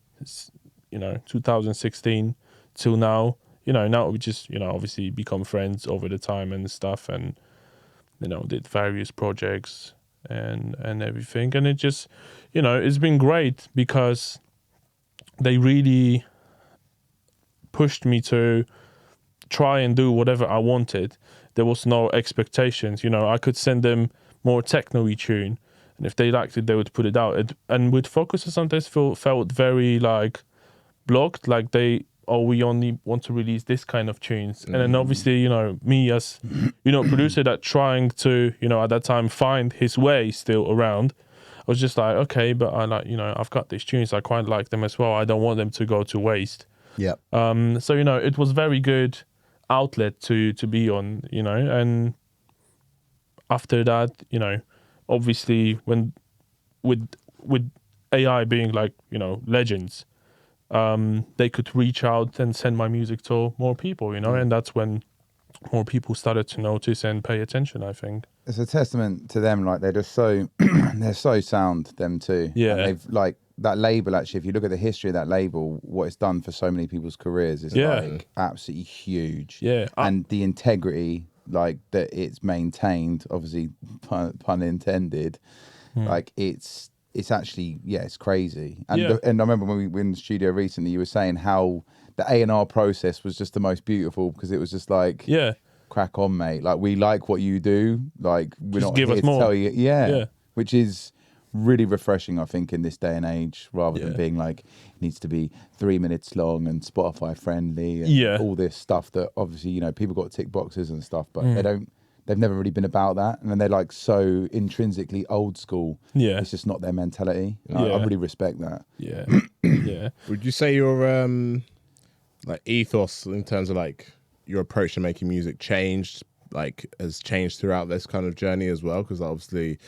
2016 till now, now we just, obviously become friends over the time and stuff, and did various projects and everything. And it just, it's been great because they really pushed me to try and do whatever I wanted. There was no expectations. I could send them more techno-y tune, and if they liked it, they would put it out. And with Focus, I sometimes felt very like blocked, like we only want to release this kind of tunes. And then obviously, me as producer that trying to at that time find his way still around, I was just like, okay, but I like I've got these tunes, I quite like them as well. I don't want them to go to waste. Yeah. So it was very good outlet to be on, and after that, obviously when with AI being like, legends, they could reach out and send my music to more people, and that's when more people started to notice and pay attention, I think. It's a testament to them. Like they're just so they're so sound, them too. Yeah. And they've like that label. Actually, if you look at the history of that label, what it's done for so many people's careers is like absolutely huge. Yeah. And the integrity like that it's maintained, obviously pun intended. Like it's actually it's crazy. And and I remember when we were in the studio recently, you were saying how the A&R process was just the most beautiful because it was just like crack on, mate. Like we like what you do. Like we're Just not give here us to more. tell you, which is really refreshing, I think, in this day and age, rather than being like it needs to be 3 minutes long and Spotify friendly and all this stuff that obviously, you know, people got tick boxes and stuff, but they've never really been about that, and then they're like so intrinsically old school. It's just not their mentality. I really respect that. Would you say your like ethos in terms of like your approach to making music has changed throughout this kind of journey as well? Because obviously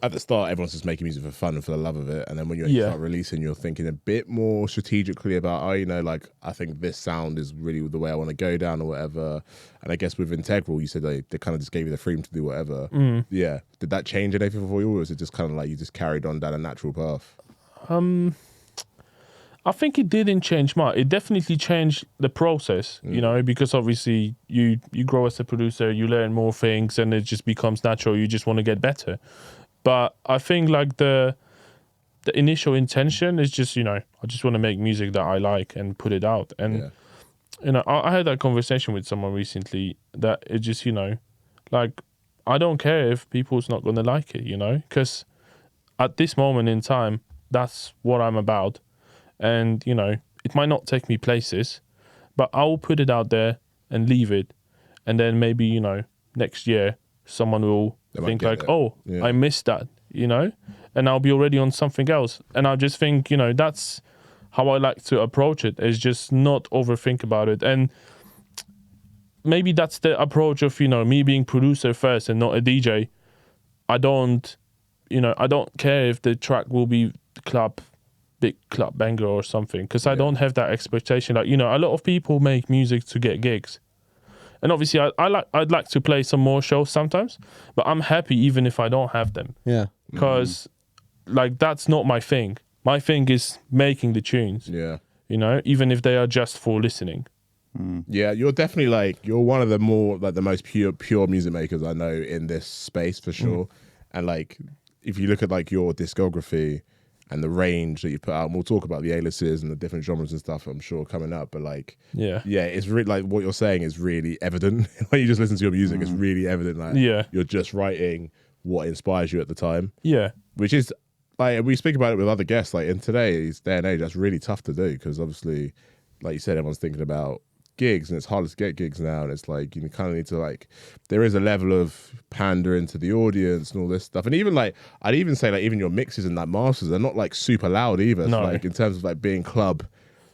at the start everyone's just making music for fun and for the love of it, and then when you start releasing, you're thinking a bit more strategically about like I think this sound is really the way I want to go down or whatever. And I guess with Integral, you said they kind of just gave you the freedom to do whatever. Did that change anything for you, or was it just kind of like you just carried on down a natural path? I think it didn't change much. It definitely changed the process, you know, because obviously you grow as a producer, you learn more things, and it just becomes natural. You just want to get better. But I think like the initial intention is just, you know, I just want to make music that I like and put it out. And, you know, I had that conversation with someone recently that it just, you know, like, I don't care if people's not going to like it, you know, because at this moment in time, that's what I'm about. And, you know, it might not take me places, but I will put it out there and leave it. And then maybe, you know, next year, someone will think like, I missed that, you know, and I'll be already on something else. And I just think, you know, that's how I like to approach it, is just not overthink about it. And maybe that's the approach of, you know, me being producer first and not a DJ. I don't care if the track will be big club banger or something, because I don't have that expectation. Like, you know, a lot of people make music to get gigs. And obviously, I'd like to play some more shows sometimes, but I'm happy even if I don't have them. Yeah. Because, like, that's not my thing. My thing is making the tunes. Yeah. You know, even if they are just for listening. Yeah, you're definitely you're one of the more the most pure music makers I know in this space for sure. And like, if you look at your discography and the range that you put out, and we'll talk about the Aliases and the different genres and stuff, I'm sure, coming up. But it's really what you're saying is really evident. When you just listen to your music, it's really evident. You're just writing what inspires you at the time. Yeah, which is we speak about it with other guests. Like in today's day and age, that's really tough to do because obviously, like you said, everyone's thinking about gigs and it's hard to get gigs now, and it's you kind of need to there is a level of pandering to the audience and all this stuff. And even I'd even say even your mixes and masters, they're not super loud either. No. So, in terms of being club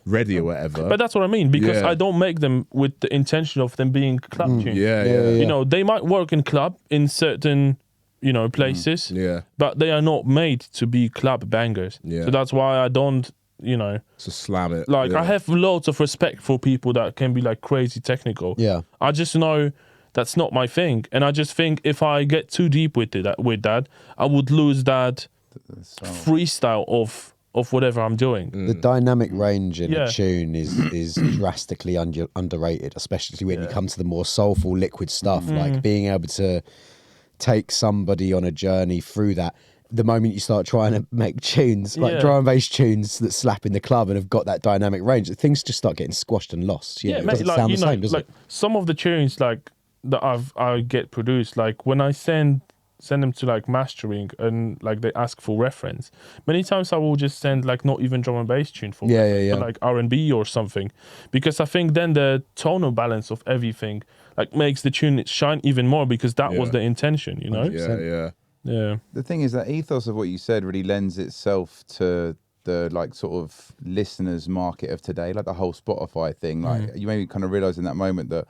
ready or whatever. But that's what I mean, because I don't make them with the intention of them being club tunes. You know, they might work in club in certain, you know, places. But they are not made to be club bangers. So that's why I don't, you know, to slam it. I have loads of respect for people that can be crazy technical. Yeah, I just know that's not my thing, and I just think if I get too deep with that, I would lose that freestyle of whatever I'm doing. The dynamic range in a tune is drastically underrated, especially when you come to the more soulful liquid stuff, like being able to take somebody on a journey through that. The moment you start trying to make tunes, drum and bass tunes that slap in the club and have got that dynamic range, things just start getting squashed and lost. It doesn't sound the same, does it? Some of the tunes that I get produced, when I send them to mastering and they ask for reference, many times I will just send not even drum and bass tune for but R&B or something, because I think then the tonal balance of everything makes the tune shine even more, because that was the intention, you know. Yeah. The thing is that ethos of what you said really lends itself to the sort of listeners market of today, the whole Spotify thing. You maybe kind of realize in that moment that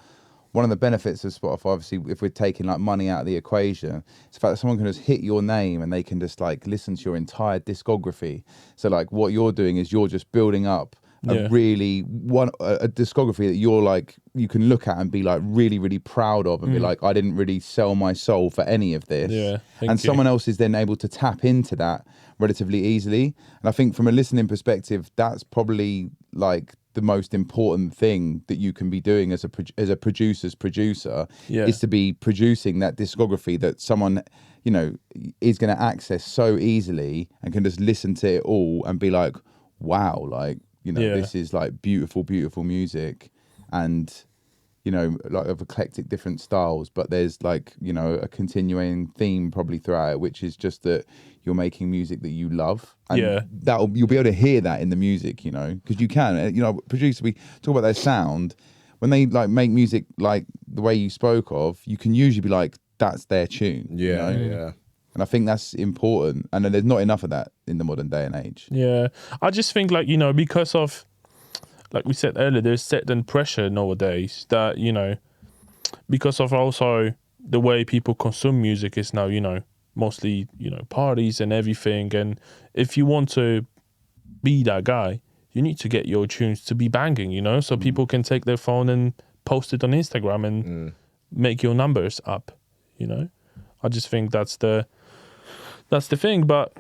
one of the benefits of Spotify, obviously, if we're taking money out of the equation, it's the fact that someone can just hit your name and they can just listen to your entire discography. So what you're doing is you're just building up a discography that you're like, you can look at and be like really, really proud of and be like, I didn't really sell my soul for any of this. Yeah, and someone else is then able to tap into that relatively easily. And I think from a listening perspective, that's probably like the most important thing that you can be doing as a producer's producer is to be producing that discography that someone, you know, is going to access so easily and can just listen to it all and be like, wow, like, you know, this is like beautiful, beautiful music, and, you know, like of eclectic different styles, but there's like, you know, a continuing theme probably throughout it, which is just that you're making music that you love, and you'll be able to hear that in the music, you know, because you can, you know, producers, we talk about their sound when they like make music like the way you spoke of, you can usually be like, that's their tune. You know? And I think that's important, and there's not enough of that in the modern day and age. Yeah, I just think, like, you know, because of, like we said earlier, there's certain pressure nowadays that, you know, because of also the way people consume music is now, you know, mostly, you know, parties and everything. And if you want to be that guy, you need to get your tunes to be banging, you know, so people can take their phone and post it on Instagram and make your numbers up, you know. I just think that's the thing. But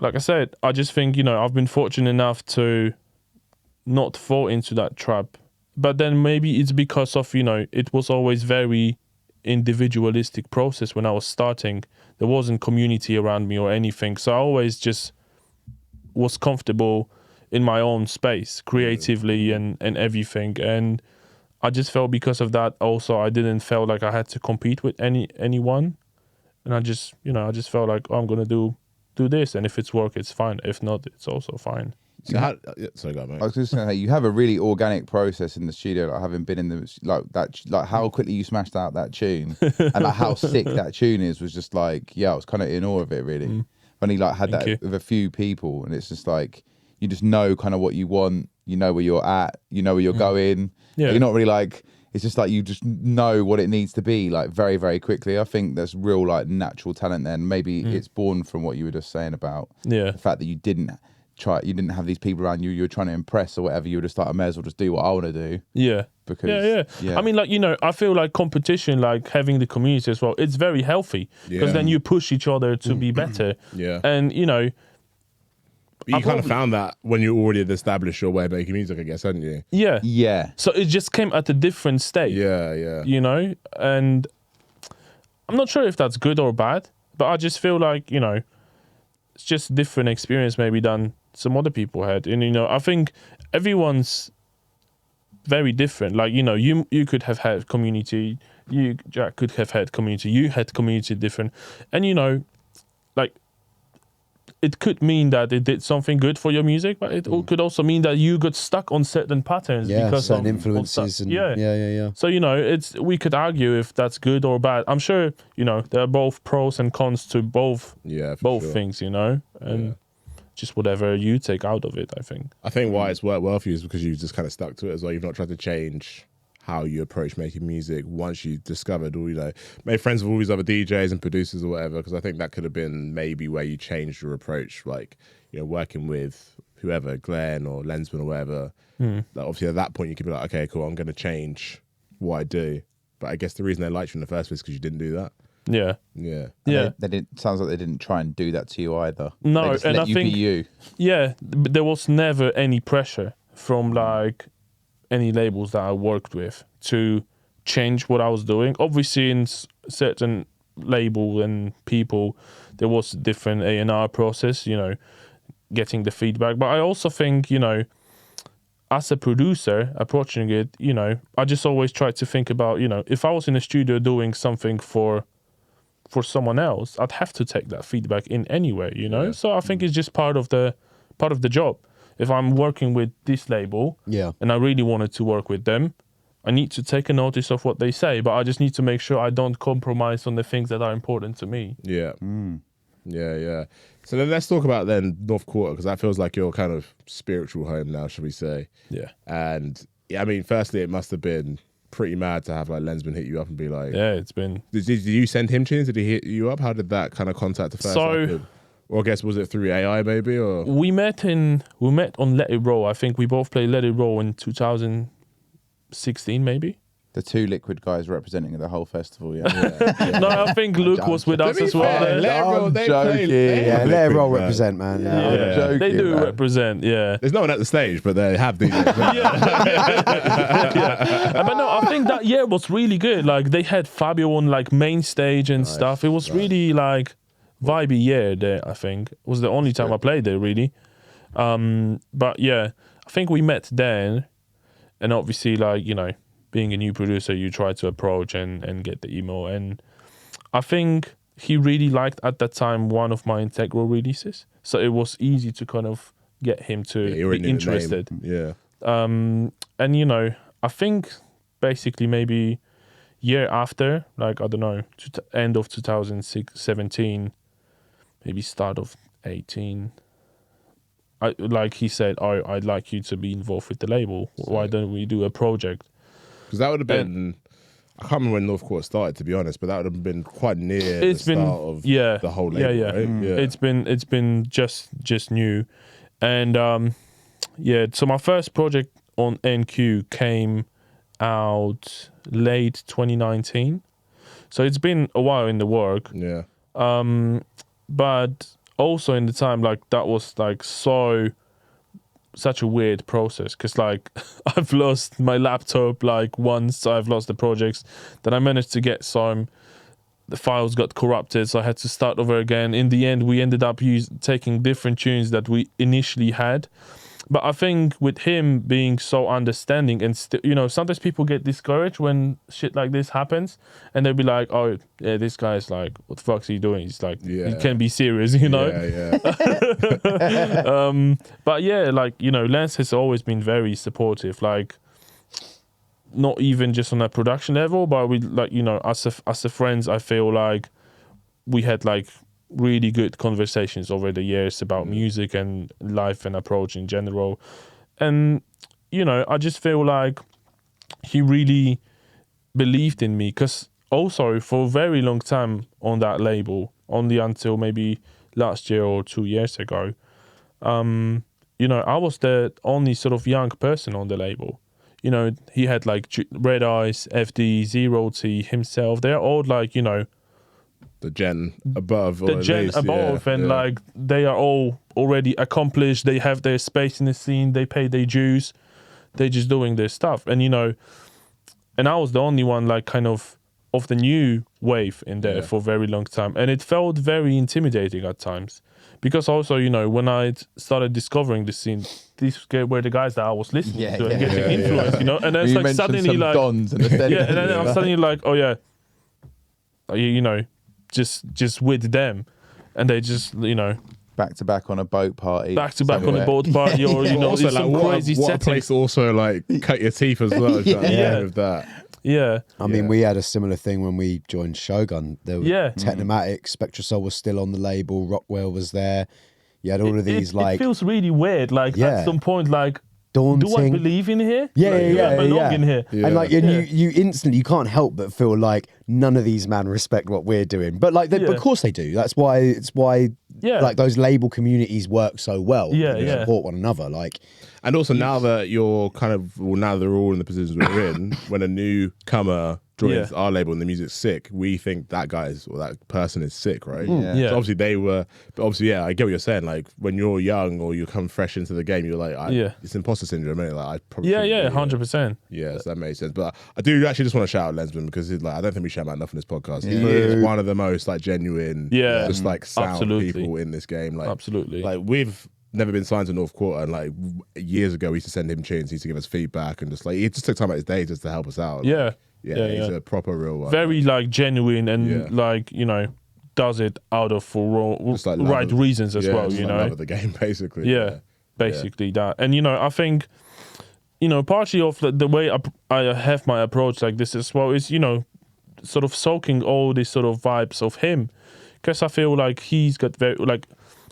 like I said, I just think, you know, I've been fortunate enough to not fall into that trap. But then maybe it's because of, you know, it was always very individualistic process when I was starting. There wasn't community around me or anything. So I always just was comfortable in my own space creatively and everything. And I just felt because of that also I didn't feel like I had to compete with anyone. And I just, you know, I just felt like, oh, I'm going to do this. And if it's work, it's fine. If not, it's also fine. So sorry, go on, mate. I was just going to say, you have a really organic process in the studio, like having been in the, like how quickly you smashed out that tune and like how sick that tune is was just like, I was kind of in awe of it, really. When he like had Thank that you. with a few people, and it's just like, you just know kind of what you want, you know where you're at, you know where you're going. Yeah. You're not really like, it's just like you just know what it needs to be like very, very quickly. I think there's real like natural talent there, and maybe it's born from what you were just saying about the fact that you didn't have these people around you were trying to impress or whatever. You were just like, I may as well just do what I want to do. Yeah. Because I mean, like, you know, I feel like competition, like having the community as well, it's very healthy because then you push each other to be better. And, you know, but you kind of found that when you already had established your way of making music, I guess, hadn't you? Yeah. So it just came at a different stage. You know, and I'm not sure if that's good or bad, but I just feel like, you know, it's just a different experience maybe than some other people had. And, you know, I think everyone's very different. Like, you know, you could have had community, you, Jack, could have had community, you had community different. And, you know, like, it could mean that it did something good for your music, but it could also mean that you got stuck on certain patterns because certain of influences. So, you know, we could argue if that's good or bad. I'm sure, you know, there are both pros and cons to both things, you know, and just whatever you take out of it, I think. I think why it's worked well for you is because you've just kind of stuck to it as well. You've not tried to change how you approach making music once you discovered, or, you know, made friends with all these other DJs and producers or whatever, because I think that could have been maybe where you changed your approach, like, you know, working with whoever, Glenn or Lensman or whatever. Like, obviously at that point you could be like, okay, cool, I'm going to change what I do. But I guess the reason they liked you in the first place is because you didn't do that. Yeah. They didn't. Sounds like they didn't try and do that to you either. No, they just and let I you think be you. Yeah, but there was never any pressure from like any labels that I worked with to change what I was doing. Obviously, in certain label and people, there was a different A&R process, you know, getting the feedback. But I also think, you know, as a producer approaching it, you know, I just always try to think about, you know, if I was in a studio doing something for someone else, I'd have to take that feedback in anyway, you know. So I think it's just part of the job. If I'm working with this label, and I really wanted to work with them, I need to take a notice of what they say, but I just need to make sure I don't compromise on the things that are important to me. Yeah. So then let's talk about then North Quarter, because that feels like your kind of spiritual home now, should we say? Yeah. And I mean, firstly, it must have been pretty mad to have like Lensman hit you up and be like, yeah, it's been. Did you send him tunes? Did he hit you up? How did that kind of contact the first happen? Well, I guess was it through AI maybe or? We met on Let It Roll. I think we both played Let It Roll in 2016 maybe. The two Liquid guys representing the whole festival, yeah. No, I think Luke was with us as well. Let It Roll, they play. Yeah, let it roll represent, man. Yeah. joking, They do man. represent, yeah. There's no one at the stage, but they have these. But no, I think that year was really good. Like they had Fabio on like main stage and stuff. It was really like vibey year there. I think it was the only time I played there really. But yeah, I think we met then, and obviously like being a new producer, you try to approach and get the email. And I think he really liked at that time one of my integral releases, so it was easy to kind of get him to be interested. Yeah. And I think basically maybe year after, like I don't know, end of 2017, maybe start of 18. Like he said, I'd like you to be involved with the label. Why don't we do a project? Because that would have been, I can't remember when North Court started, to be honest, but that would have been quite near the start of the whole label, right? It's been just new. And so my first project on NQ came out late 2019. So it's been a while in the work. Yeah. But also in the time, like that was like such a weird process, because like I've lost my laptop like once, I've lost the projects, then I managed to get some, the files got corrupted, so I had to start over again. In the end, we ended up taking different tunes that we initially had. But I think with him being so understanding and sometimes people get discouraged when shit like this happens, and they'll be like, oh yeah, this guy's like, what the fuck's he doing? He's like, he can be serious, Yeah. But yeah, like, Lance has always been very supportive, like not even just on a production level, but we like, as a friends, I feel like we had like really good conversations over the years about music and life and approach in general. And I just feel like he really believed in me, because also for a very long time on that label, only until maybe last year or 2 years ago, I was the only sort of young person on the label. He had like Red Eyes, FD, Zero T, himself. They're all like, the gen above. And like they are all already accomplished. They have their space in the scene. They pay their dues. They're just doing their stuff. And and I was the only one like kind of the new wave in there for a very long time. And it felt very intimidating at times, because also, when I started discovering the scene, these were the guys that I was listening to and getting influenced, and then it's like suddenly like, Dons and and then I'm suddenly like, oh yeah, just with them, and they just back to back on a boat party, on a boat party, or also some like crazy what a settings. place to also like cut your teeth as well. With that. Yeah, I mean, we had a similar thing when we joined Shogun. There were Technomatic, Spectrasol was still on the label, Rockwell was there. You had all of these it feels really weird. Like at some point, like, daunting. do I believe in here? Yeah, I belong in here. Yeah. And like, you instantly, you can't help but feel like none of these men respect what we're doing. But like, but of course they do. It's why like those label communities work so well. They support one another. Like, and also now that you're now they're all in the positions we're in, when a newcomer joins our label and the music's sick, we think that that person is sick, right? So obviously but obviously, I get what you're saying. Like when you're young or you come fresh into the game, you're like, it's imposter syndrome, isn't it? Like, I probably 100%. Yeah, so that makes sense. But I do actually just want to shout out Lensman, because I don't think we shout out enough on this podcast. He is one of the most like genuine, just like sound people in this game. Like, absolutely. Like we've never been signed to North Quarter, and like years ago we used to send him tunes, he used to give us feedback, and just like he just took time out his day just to help us out. He's a proper real one. Very like genuine and like does it out of for right reasons as well. Love of the game, basically. Basically that. And I think partially of the way I have my approach like this as well is sort of soaking all these sort of vibes of him, because I feel like he's got very like,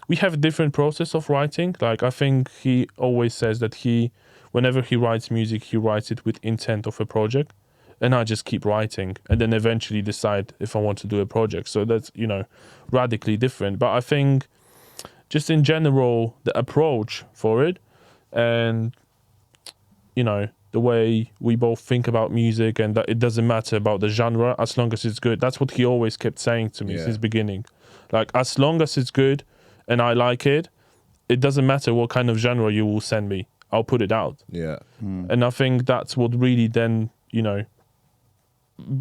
we have a different process of writing. Like I think he always says that whenever he writes music, he writes it with intent of a project. And I just keep writing and then eventually decide if I want to do a project. So that's, radically different. But I think just in general, the approach for it, and you know, the way we both think about music, and that it doesn't matter about the genre as long as it's good. That's what he always kept saying to me since the beginning. Like, as long as it's good and I like it, it doesn't matter what kind of genre you will send me. I'll put it out. Yeah. And I think that's what really then, you know,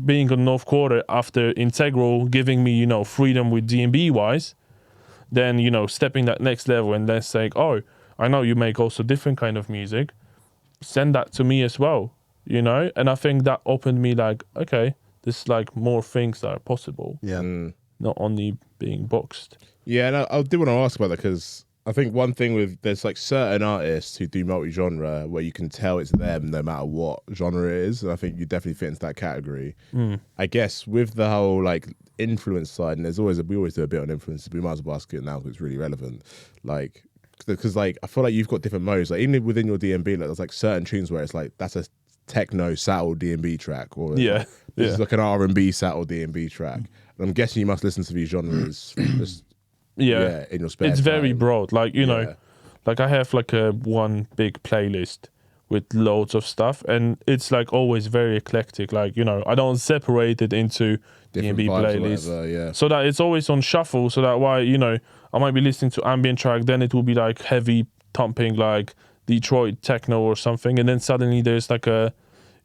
being on North Quarter after Integral giving me, you know, freedom with D&B wise, then, you know, stepping that next level and then saying, oh, I know you make also different kind of music. Send that to me as well, you know? And I think that opened me like, okay, there's like more things that are possible. Yeah. Not only being boxed. Yeah, and I did want to ask about that because I think one thing with, there's like certain artists who do multi-genre where you can tell it's them no matter what genre it is. And I think you definitely fit into that category. I guess with the whole like influence side, and we always do a bit on influence. We might as well ask it now because it's really relevant. Like, because like I feel like you've got different modes. Like even within your D&B, like there's like certain tunes where it's like that's a techno Satl D&B track, or this is like an R&B Satl D&B track. And I'm guessing you must listen to these genres just in your spare time. It's very broad. Like, you know, like I have like a one big playlist with loads of stuff, and it's like always very eclectic. Like, you know, I don't separate it into D&B playlists, so that it's always on shuffle. So that why, you know, I might be listening to ambient track, then it will be like heavy thumping, like Detroit techno or something, and then suddenly there's like a,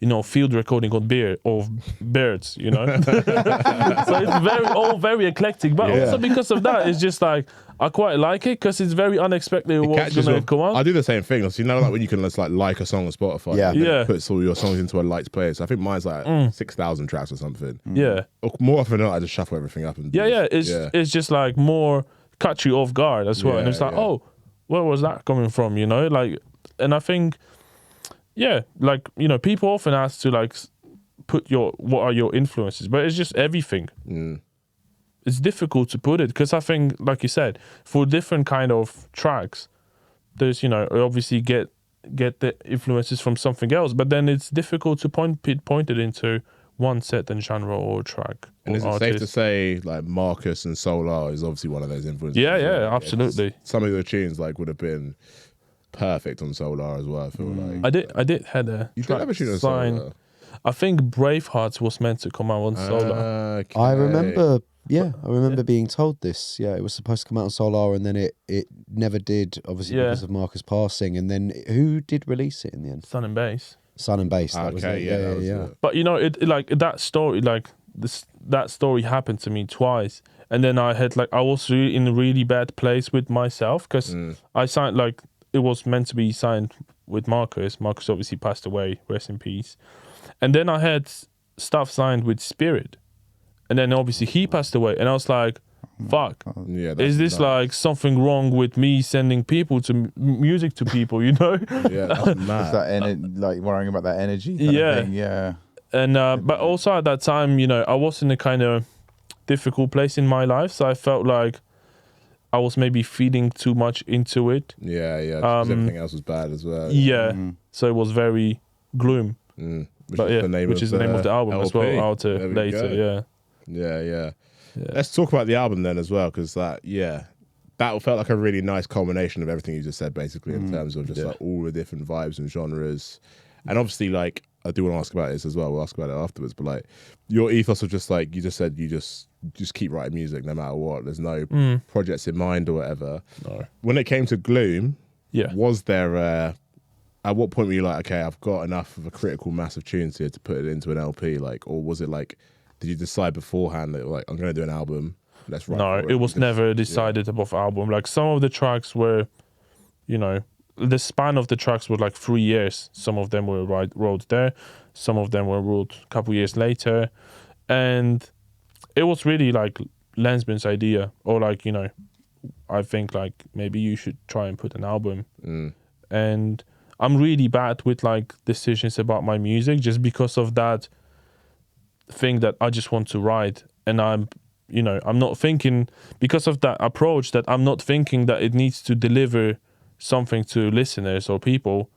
you know, field recording on birds, you know. So it's all very eclectic, but also because of that, it's just like I quite like it because it's very unexpected what's gonna come on. I do the same thing. So you know, like when you can just like a song on Spotify, and then puts all your songs into a liked playlist. I think mine's like 6,000 tracks or something. Yeah. Or more often than not, I just shuffle everything up and it's just like more catch you off guard as well, and it's like, oh, where was that coming from? You know, like, and I think. Yeah, like, you know, people often ask to like put what are your influences, but it's just everything. It's difficult to put it because I think, like you said, for different kind of tracks, there's, you know, obviously get the influences from something else, but then it's difficult to point it into one set and genre or track. And is it safe to say like Marcus and Solar is obviously one of those influences? Yeah, absolutely. Some of the tunes like would have been perfect on Solar as well. I feel like I did had a you did have a tune on sign. Solar. I think Bravehearts was meant to come out on Solar. Okay. I remember being told this. Yeah, it was supposed to come out on Solar, and then it never did, obviously because of Marcus passing. And then who did release it in the end? Sun and Bass. Sun and Bass. That was it. Yeah. But you know, it like that story, like that story happened to me twice, and then I was really in a really bad place with myself because I signed like. It was meant to be signed with Marcus. Marcus obviously passed away, rest in peace. And then I had stuff signed with Spirit. And then obviously he passed away. And I was like, fuck. Is this like something wrong with me sending people to music to people, you know? Yeah, that's mad. Is that like worrying about that energy? Yeah. And but also at that time, you know, I was in a kind of difficult place in my life. So I felt like I was maybe feeding too much into it. Yeah. Because everything else was bad as well. Yeah. So it was very gloom. Which is the name of the album LP. As well. Out later. Yeah. Let's talk about the album then as well, because that felt like a really nice culmination of everything you just said, basically, in terms of just like all the different vibes and genres. And obviously, like, I do want to ask about this as well. We'll ask about it afterwards. But like, your ethos of just like you just said, you just keep writing music no matter what. There's no projects in mind or whatever. No. When it came to Gloom, was there at what point were you like, okay, I've got enough of a critical mass of tunes here to put it into an LP? Like, or was it like, did you decide beforehand that like I'm going to do an album? Let's write. No, it was never decided above album. Like some of the tracks were, you know, the span of the tracks were like 3 years. Some of them were wrote there, some of them were wrote a couple years later, and it was really like Lensman's idea, or like, you know, I think like maybe you should try and put an album. And I'm really bad with like decisions about my music just because of that thing that I just want to write, and I'm not thinking, because of that approach, that I'm not thinking that it needs to deliver something to listeners or people.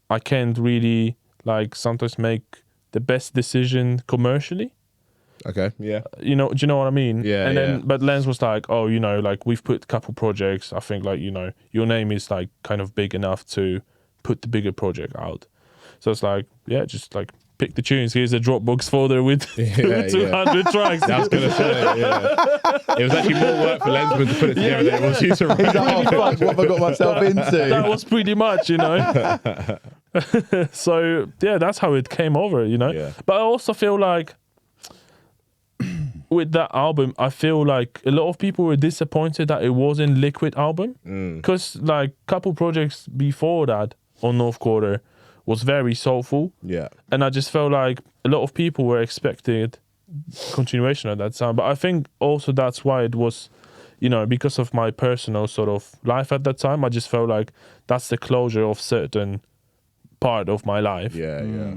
I can't really like sometimes make the best decision commercially. Okay, yeah. Do you know what I mean? Yeah, And then, yeah. but Lens was like, oh, like we've put a couple projects. I think like, your name is like kind of big enough to put the bigger project out. So it's like, yeah, just like pick the tunes. Here's a Dropbox folder with 200 tracks. I was gonna say, yeah. It was actually more work for Lensman to put it together than it was you to write. He's like, oh, fuck, what have I got myself into? That was pretty much, So yeah, that's how it came over, Yeah. But I also feel like with that album, I feel like a lot of people were disappointed that it wasn't Liquid album, because like couple projects before that on North Quarter was very soulful. Yeah. And I just felt like a lot of people were expecting continuation of that sound. But I think also that's why it was, because of my personal sort of life at that time, I just felt like that's the closure of certain part of my life. Yeah, yeah.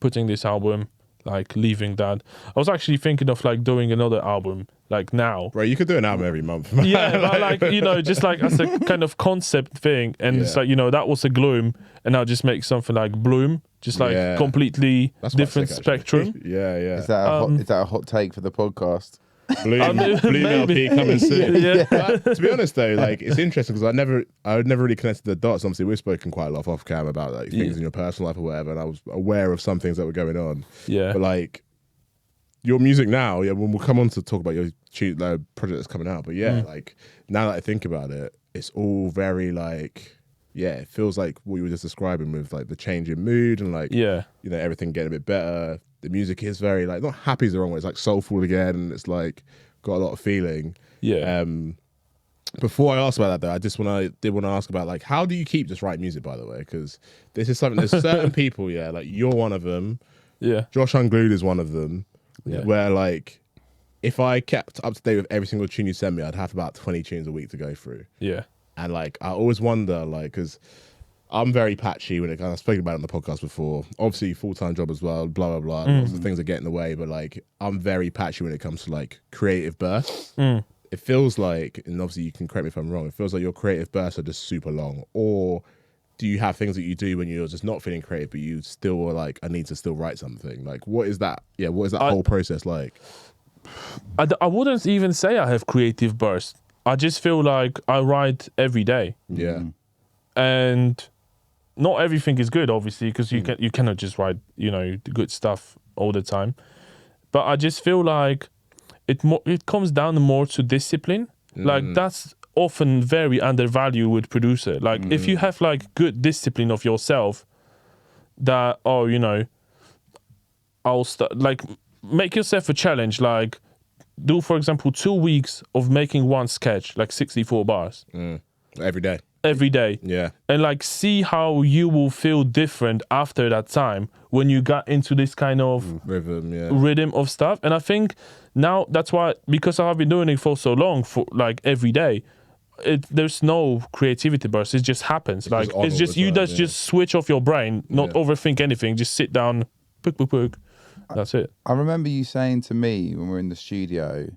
Putting this album, like leaving that. I was actually thinking of like doing another album like now. Bro, you could do an album every month. Yeah, but like, just like as a kind of concept thing. And it's like, that was a Gloom, and I'll just make something like Bloom, just like completely different spectrum. Yeah. Is that a hot take for the podcast? Bloom LP coming soon. Yeah. But to be honest though, like it's interesting because I would never really connected the dots. Obviously, we've spoken quite a lot off cam about like things in your personal life or whatever, and I was aware of some things that were going on. Yeah. But like your music now, when we'll come on to talk about your project that's coming out. But like now that I think about it, it's all very like it feels like what you were just describing with like the change in mood and like everything getting a bit better. The music is very like, not happy is the wrong way, it's like soulful again, and it's like got a lot of feeling. Yeah. Before I ask about that though, I did want to ask about like, how do you keep just writing music, by the way? Because this is something, there's certain people, like you're one of them. Yeah. Josh Unglued is one of them. Yeah. Where like, if I kept up to date with every single tune you send me, I'd have about 20 tunes a week to go through. Yeah. And like, I always wonder, like, because I'm very patchy when I've spoken about it on the podcast before. Obviously, full-time job as well, blah, blah, blah. Lots of things that get in the way, but like, I'm very patchy when it comes to like creative bursts. It feels like, and obviously you can correct me if I'm wrong, it feels like your creative bursts are just super long. Or do you have things that you do when you're just not feeling creative, but you still are like, I need to still write something? Like, what is that? Yeah, what is that whole process like? I wouldn't even say I have creative bursts. I just feel like I write every day. Yeah. And not everything is good, obviously, because you cannot just write, the good stuff all the time. But I just feel like it comes down more to discipline. Like that's often very undervalued with producer. Like if you have like good discipline of yourself, that I'll start like make yourself a challenge. Like do, for example, 2 weeks of making one sketch, like 64 bars. Every day. Every day. Yeah. And like see how you will feel different after that time when you got into this kind of rhythm of stuff. And I think now that's why, because I've been doing it for so long, for like every day, there's no creativity burst. It just happens. Like it's just you just switch off your brain, not overthink anything. Just sit down, pook. That's it. I remember you saying to me when we were in the studio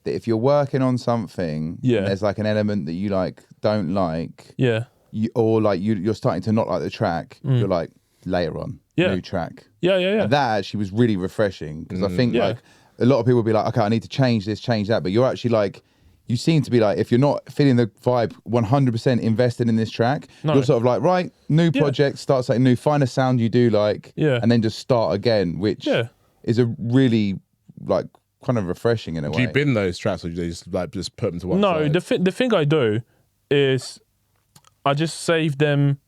that if you're working on something, and there's like an element that you like don't like, you're starting to not like the track, you're like later on, new track. Yeah. And that actually was really refreshing because I think like a lot of people will be like, okay, I need to change this, change that, but you're actually like, you seem to be like, if you're not feeling the vibe 100% invested in this track, you're sort of like, right, new project, start something new, find a sound you do like, and then just start again, which is a really like kind of refreshing in a way. Do you bin those tracks or do you just put them to one side? No, the thing I do is I just save them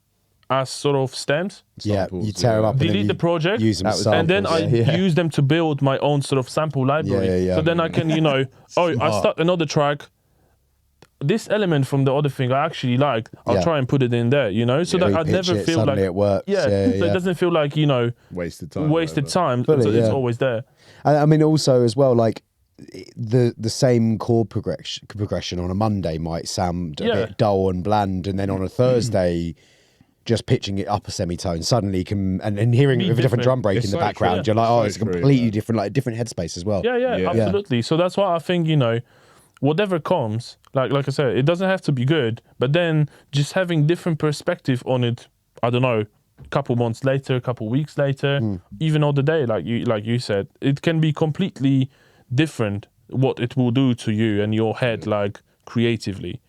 as sort of stems. You tear them up, delete the project, use them as samples, and then I use them to build my own sort of sample library. So then I can, I start another track. This element from the other thing I actually like, I'll try and put it in there, so that I never feel like it works. So it doesn't feel like, wasted time. It's always there. And I mean, also as well, like the same chord progression on a Monday might sound a bit dull and bland, and then on a Thursday, just pitching it up a semitone suddenly can, and hearing it with a different drum break in the background, you're like, oh, it's a completely different, like different headspace as well. Yeah, absolutely. So that's why I think, whatever comes, like I said, it doesn't have to be good, but then just having different perspective on it, I don't know, a couple months later, a couple weeks later, even on the day, like you said, it can be completely different what it will do to you and your head, like creatively.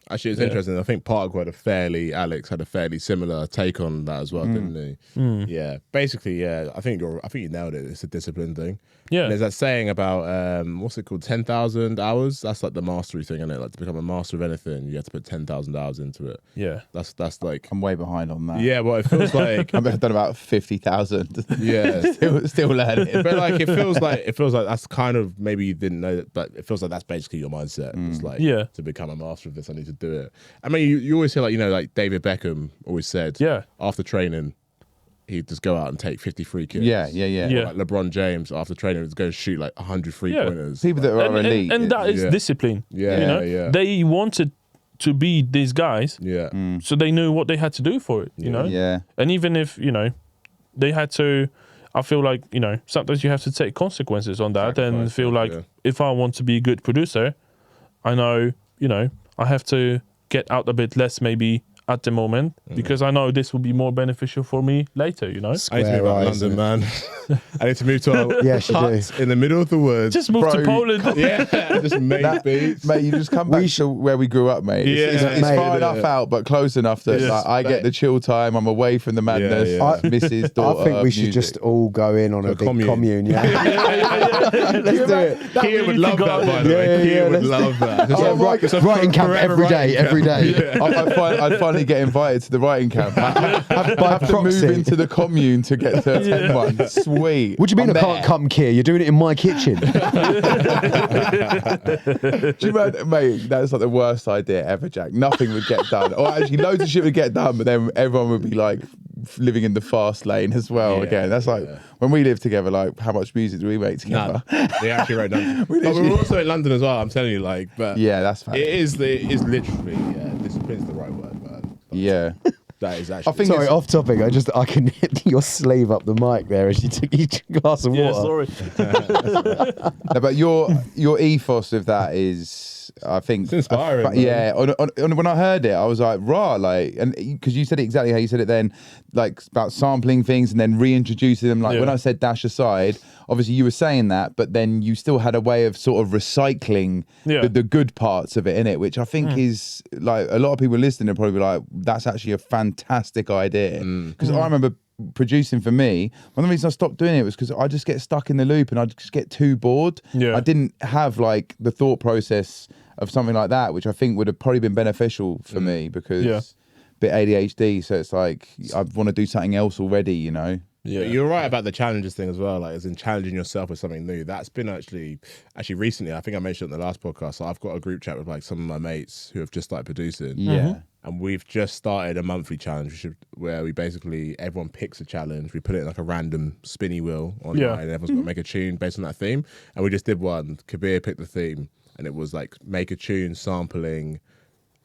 Actually, it's interesting. I think Alex had a fairly similar take on that as well, didn't he? Yeah. Basically, yeah. I think you nailed it. It's a discipline thing. Yeah. And there's that saying about what's it called? 10,000 hours. That's like the mastery thing, isn't it? Like to become a master of anything, you have to put 10,000 hours into it. Yeah. That's like. I'm way behind on that. Yeah. Well, it feels like I've done about 50,000. Yeah. still learning. But like it feels like that's kind of, maybe you didn't know that, but it feels like that's basically your mindset. It's like to become a master of this, I need to do it. I mean, you always hear like David Beckham always said after training he'd just go out and take 50 free kicks. Yeah. Or like LeBron James after training would go and shoot like 100 3-pointers. People that are elite. And that is discipline. Yeah. They wanted to be these guys. Yeah. So they knew what they had to do for it, you know? Yeah. And even if, they had to, I feel like, sometimes you have to take consequences on that and feel like if I want to be a good producer, I know, I have to get out a bit less maybe at the moment because I know this will be more beneficial for me later, I need to move out Square of eyes, London, man. I need to move to a Yes, you hut in the middle of the woods. Just move to Poland. Yeah, just make beats. Mate, you just come back to where we grew up, mate. It's Mate, far enough out, but close enough that like, I get the chill time. I'm away from the madness. Mrs. daughter. I think we should just all go in on a big commune. Yeah. Let's do it. Kia would love that, by the way. Kia would love that. Writing camp every day. I'd finally get invited to the writing camp. I have to move proxy. into the commune to get to attend one. Sweet. What do you mean I'm I can't there. come here? You're doing it in my kitchen. Do you remember, mate, that's like the worst idea ever, Jack. Nothing would get done. Or actually, loads of shit would get done, but then everyone would be like living in the fast lane as well again. That's like when we lived together, like how much music do we make together? They actually wrote down. But we're also in London as well, I'm telling you, like, but Yeah, that's fact. it is literally, discipline's the right word, man. Yeah. That is actually. I think Sorry, it's- off topic. I can hit your sleeve up the mic there as you took each glass of water. No, but your ethos of that is, I think, It's inspiring, man. yeah. When I heard it, I was like, "Rah!" Like, and because you said it exactly how you said it then, like about sampling things and then reintroducing them. Like when I said dash aside, obviously you were saying that, but then you still had a way of sort of recycling the good parts of it in it, which I think is like a lot of people listening are probably like, "That's actually a fantastic idea." Because I remember producing for me, one of the reasons I stopped doing it was because I just get stuck in the loop and I just get too bored. I didn't have like the thought process of something like that, which I think would have probably been beneficial for me because bit ADHD, so it's like I want to do something else already, Yeah, you're right about the challenges thing as well, like as in challenging yourself with something new. That's been actually recently, I think I mentioned it in the last podcast, so I've got a group chat with like some of my mates who have just started producing. And we've just started a monthly challenge where we basically, everyone picks a challenge. We put it in like a random spinny wheel online and everyone's got to make a tune based on that theme. And we just did one. Kabir picked the theme and it was like make a tune sampling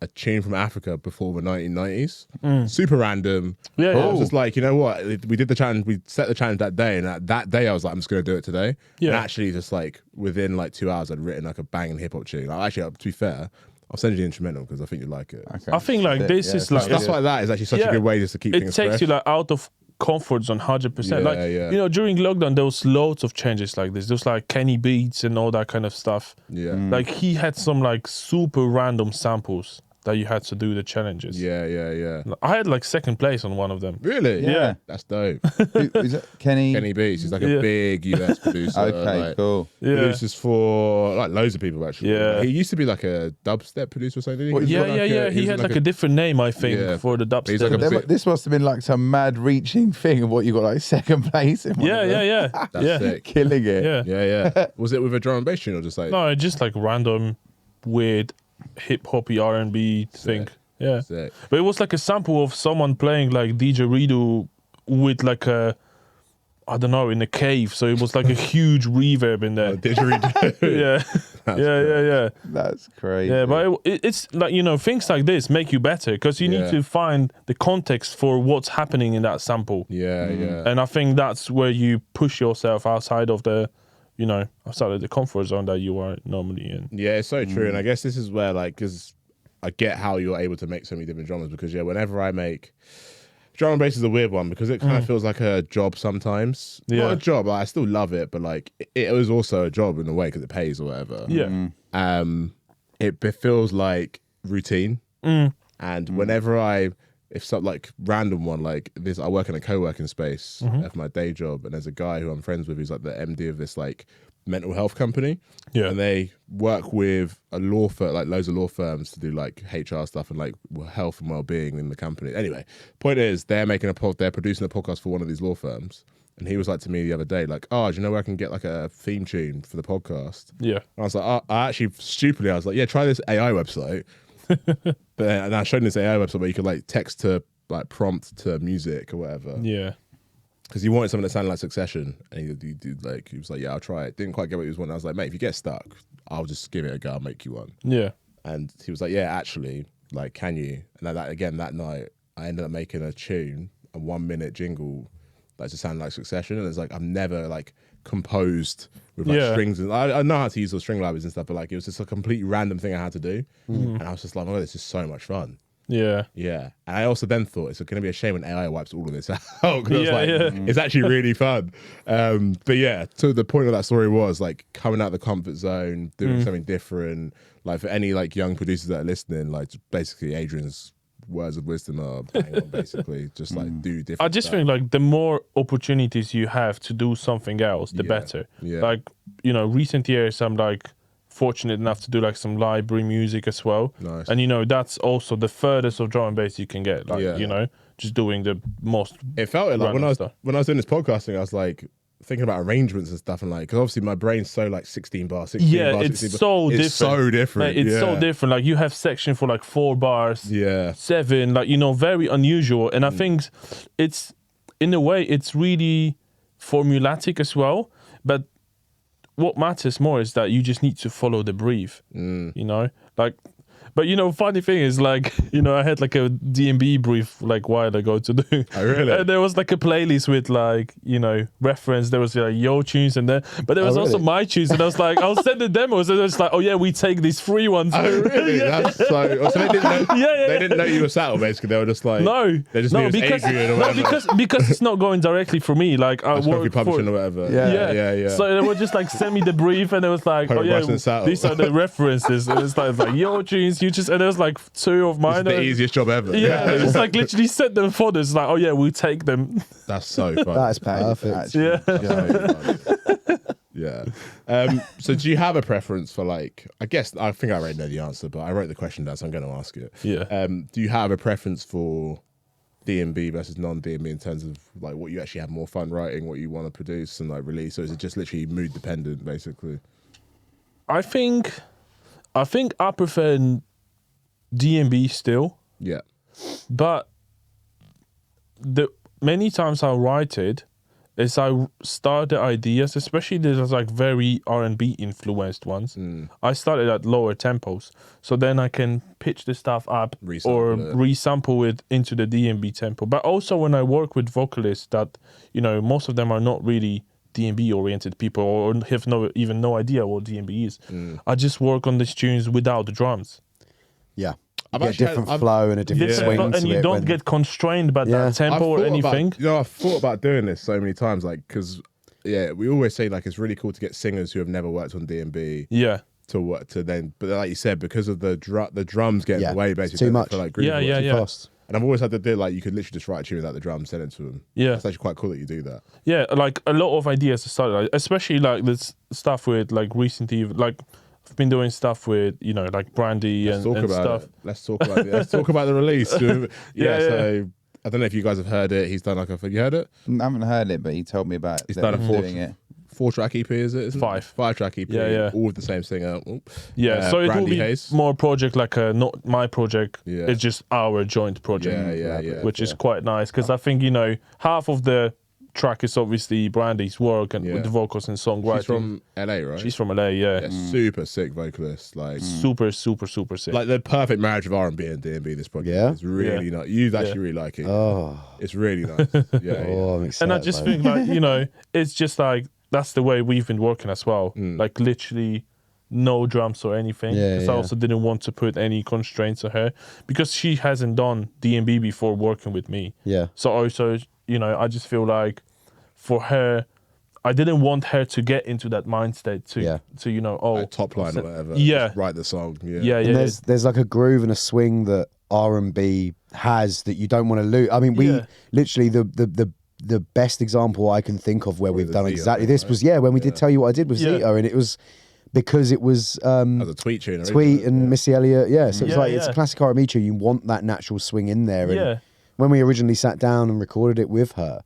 a tune from Africa before the 1990s. Super random. I was just like, you know what? We did the challenge. We set the challenge that day. And that day I was like, I'm just going to do it today. And actually just like within like 2 hours, I'd written like a banging hip hop tune. Like, actually, to be fair, I'll send you the instrumental because I think you'd like it. Okay. I think like this is like Stuff like that is actually such a good way just to keep things fresh. It takes you like out of comfort zone 100%. Like during lockdown there was loads of changes like this. There was like Kenny Beats and all that kind of stuff. Like he had some like super random samples that you had to do the challenges. Yeah. I had like second place on one of them. Really? Yeah. That's dope. Is it Kenny? Kenny Beats. He's like a big US producer. Okay, like, cool. Produces for like loads of people actually. Yeah. He used to be like a dubstep producer or something. Didn't he? He had like a different name, I think, for the dubstep. He's like a This must have been like some mad reaching thing of what you got like second place in. That's sick. Killing it. Yeah. Was it with a drum and bass tune or just like? No, just like random, weird, hip hoppy R&B thing. Yeah, Sick. but it was like a sample of someone playing like DJ Redo with like a, I don't know, in a cave. So it was like a huge reverb in there. Didgeridoo. Yeah. That's crazy. Yeah, but it's like, things like this make you better because you need to find the context for what's happening in that sample. Yeah. And I think that's where you push yourself outside of the, outside of the comfort zone that you are normally in. Yeah, it's so true. And I guess this is where, like, because I get how you're able to make so many different genres because, whenever I make, drum and bass is a weird one because it kind of feels like a job sometimes. Yeah. Not a job. Like, I still love it, but like it was also a job in a way because it pays or whatever. Yeah. It feels like routine. And whenever if some like random one like this, I work in a co-working space for my day job, and there's a guy who I'm friends with who's like the MD of this like mental health company. Yeah. And they work with a law firm, like loads of law firms to do like HR stuff and like health and well-being in the company. Anyway, point is they're producing a podcast for one of these law firms. And he was like to me the other day, like, oh, do you know where I can get like a theme tune for the podcast? Yeah. And I was like, oh, I actually stupidly, I was like, yeah, try this AI website. And I showed him this AI website where you could like text to like prompt to music or whatever. Yeah. Because he wanted something that sounded like Succession, and he was like, yeah, I'll try it. Didn't quite get what he was wanting. I was like, mate, if you get stuck, I'll just give it a go. I'll make you one. Yeah. And he was like, yeah, actually, like, can you? And then that night, I ended up making a tune, a 1 minute jingle that just sounded like Succession. And it's like I've never like composed with like strings, and I know how to use those string libraries and stuff, but like it was just a completely random thing I had to do, and I was just like, oh, this is so much fun. Yeah. Yeah. And I also then thought it's going to be a shame when AI wipes all of this out. Because it's actually really fun. But yeah, so the point of that story was like coming out of the comfort zone, doing something different. Like for any like young producers that are listening, like basically Adrian's words of wisdom are bang on, basically. Just like do different I just stuff. think like the more opportunities you have to do something else, the better. Yeah. Like, you know, recent years I'm like fortunate enough to do like some library music as well. Nice. And you know, that's also the furthest of drum and bass you can get. Like, you know, just doing the most. It felt like when random I was doing this podcasting, I was like thinking about arrangements and stuff, and like because obviously my brain's so like 16 bars, 16 Yeah, bars, it's 16 bars. so different. It's so different. Like, it's so different. Like you have section for like 4 bars, 7, like, you know, very unusual. And I think it's, in a way, it's really formulatic as well. But what matters more is that you just need to follow the brief, you know? Like, but, you know, funny thing is, like, you know, I had like a D&B brief like a while ago to do. Oh, really? And there was like a playlist with like, you know, reference. There was like your tunes and then, but there was also my tunes. And I was like, I'll send the demos. And it's like, oh yeah, we take these free ones. Oh, really? That's so they didn't know, they didn't know you were Satl, basically. They were just like, they just knew it was Adrian or whatever. because it's not going directly for me. Like I work publishing or whatever. Yeah. So they would just like send me the brief, and it was like, oh yeah, these are the references. And it's like your tunes, you just, and there was like 2 of mine. It's the easiest job ever. Yeah, they just like literally sent them for this. Like, oh yeah, we take them. That's so fun. That is perfect. Yeah. So do you have a preference for like? I think I already know the answer, but I wrote the question down, so I'm going to ask it. Yeah. Do you have a preference for D&B versus non-D&B in terms of like what you actually have more fun writing, what you want to produce and like release, or is it just literally mood dependent, basically? I think I prefer D&B still. Yeah. But the many times I write it is I start the ideas, especially there's like very R&B influenced ones. I started at lower tempos, so then I can pitch the stuff up or resample it into the D&B tempo. But also when I work with vocalists that, you know, most of them are not really D&B oriented people or have even no idea what D&B is. I just work on these tunes without the drums. Yeah. I've a different flow and a different swing. And you don't get constrained by that tempo or anything. I've thought about doing this so many times, like, because, we always say, like, it's really cool to get singers who have never worked on D&B. Yeah. To then, but like you said, because of the drums getting away, basically. Too much. For, like, Too fast. And I've always had to do, like, you could literally just write a tune without the drums, send it to them. Yeah. It's actually quite cool that you do that. Yeah, like, a lot of ideas started, like, especially, like, this stuff with, like, recently, like, I've been doing stuff with, you know, like Brandy and stuff. Let's talk about it. Let's talk about the release. So I don't know if you guys have heard it. He's done like you heard it? I haven't heard it, but he told me about it. He's done a 4-track EP, is it? 5-track EP. Yeah. All with the same singer. So it will be Hayes. more project, like not my project. Yeah. It's just our joint project. Which is quite nice because I think, you know, half of the track is obviously Brandy's work and with the vocals and songwriting. She's from LA, right? She's from LA, yeah. Super sick vocalist, like super sick. Like the perfect marriage of R&B and D&B. This project, it's really nice. You'd actually really like it. Oh, it's really nice. I'm excited. And I just think, like, you know, it's just like that's the way we've been working as well. Like literally no drums or anything, because I also didn't want to put any constraints on her, because she hasn't done D&B before working with me. Yeah. So also, you know, I just feel like for her, I didn't want her to get into that mind state to you know, like top line or whatever. Yeah. Just write the song. And there's like a groove and a swing that R&B has that you don't want to lose. I mean, we literally the best example I can think of where we've done exactly this was when we did Tell You What I Did with Zeta, and it was because it was as a Tweet tune, Tweet and Missy Elliott. So it's like it's a classic R&B tune. You want that natural swing in there. And when we originally sat down and recorded it with her,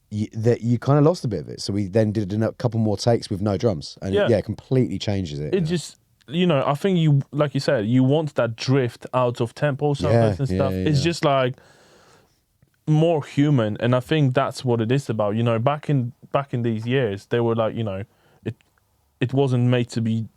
you kind of lost a bit of it. So we then did a couple more takes with no drums, and it completely changes it. It just, you know, I think you, like you said, you want that drift out of tempo sounds and stuff. It's just like more human, and I think that's what it is about. You know, back in these years, they were like, you know, it wasn't made to be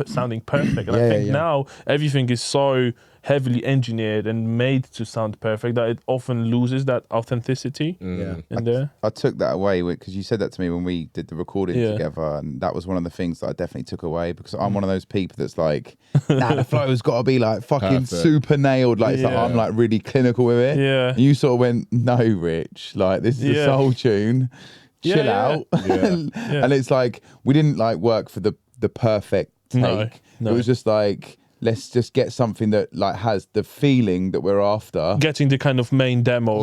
sounding perfect, and I think now everything is so heavily engineered and made to sound perfect that it often loses that authenticity. I took that away because you said that to me when we did the recording together, and that was one of the things that I definitely took away, because I'm one of those people that's like, nah, the flow's got to be like fucking super nailed, like, it's like I'm like really clinical with it. And you sort of went, no, Rich, like this is a soul tune, chill out. And it's like we didn't like work for the perfect take. No. It was just like, let's just get something that like has the feeling that we're after. Getting the kind of main demo.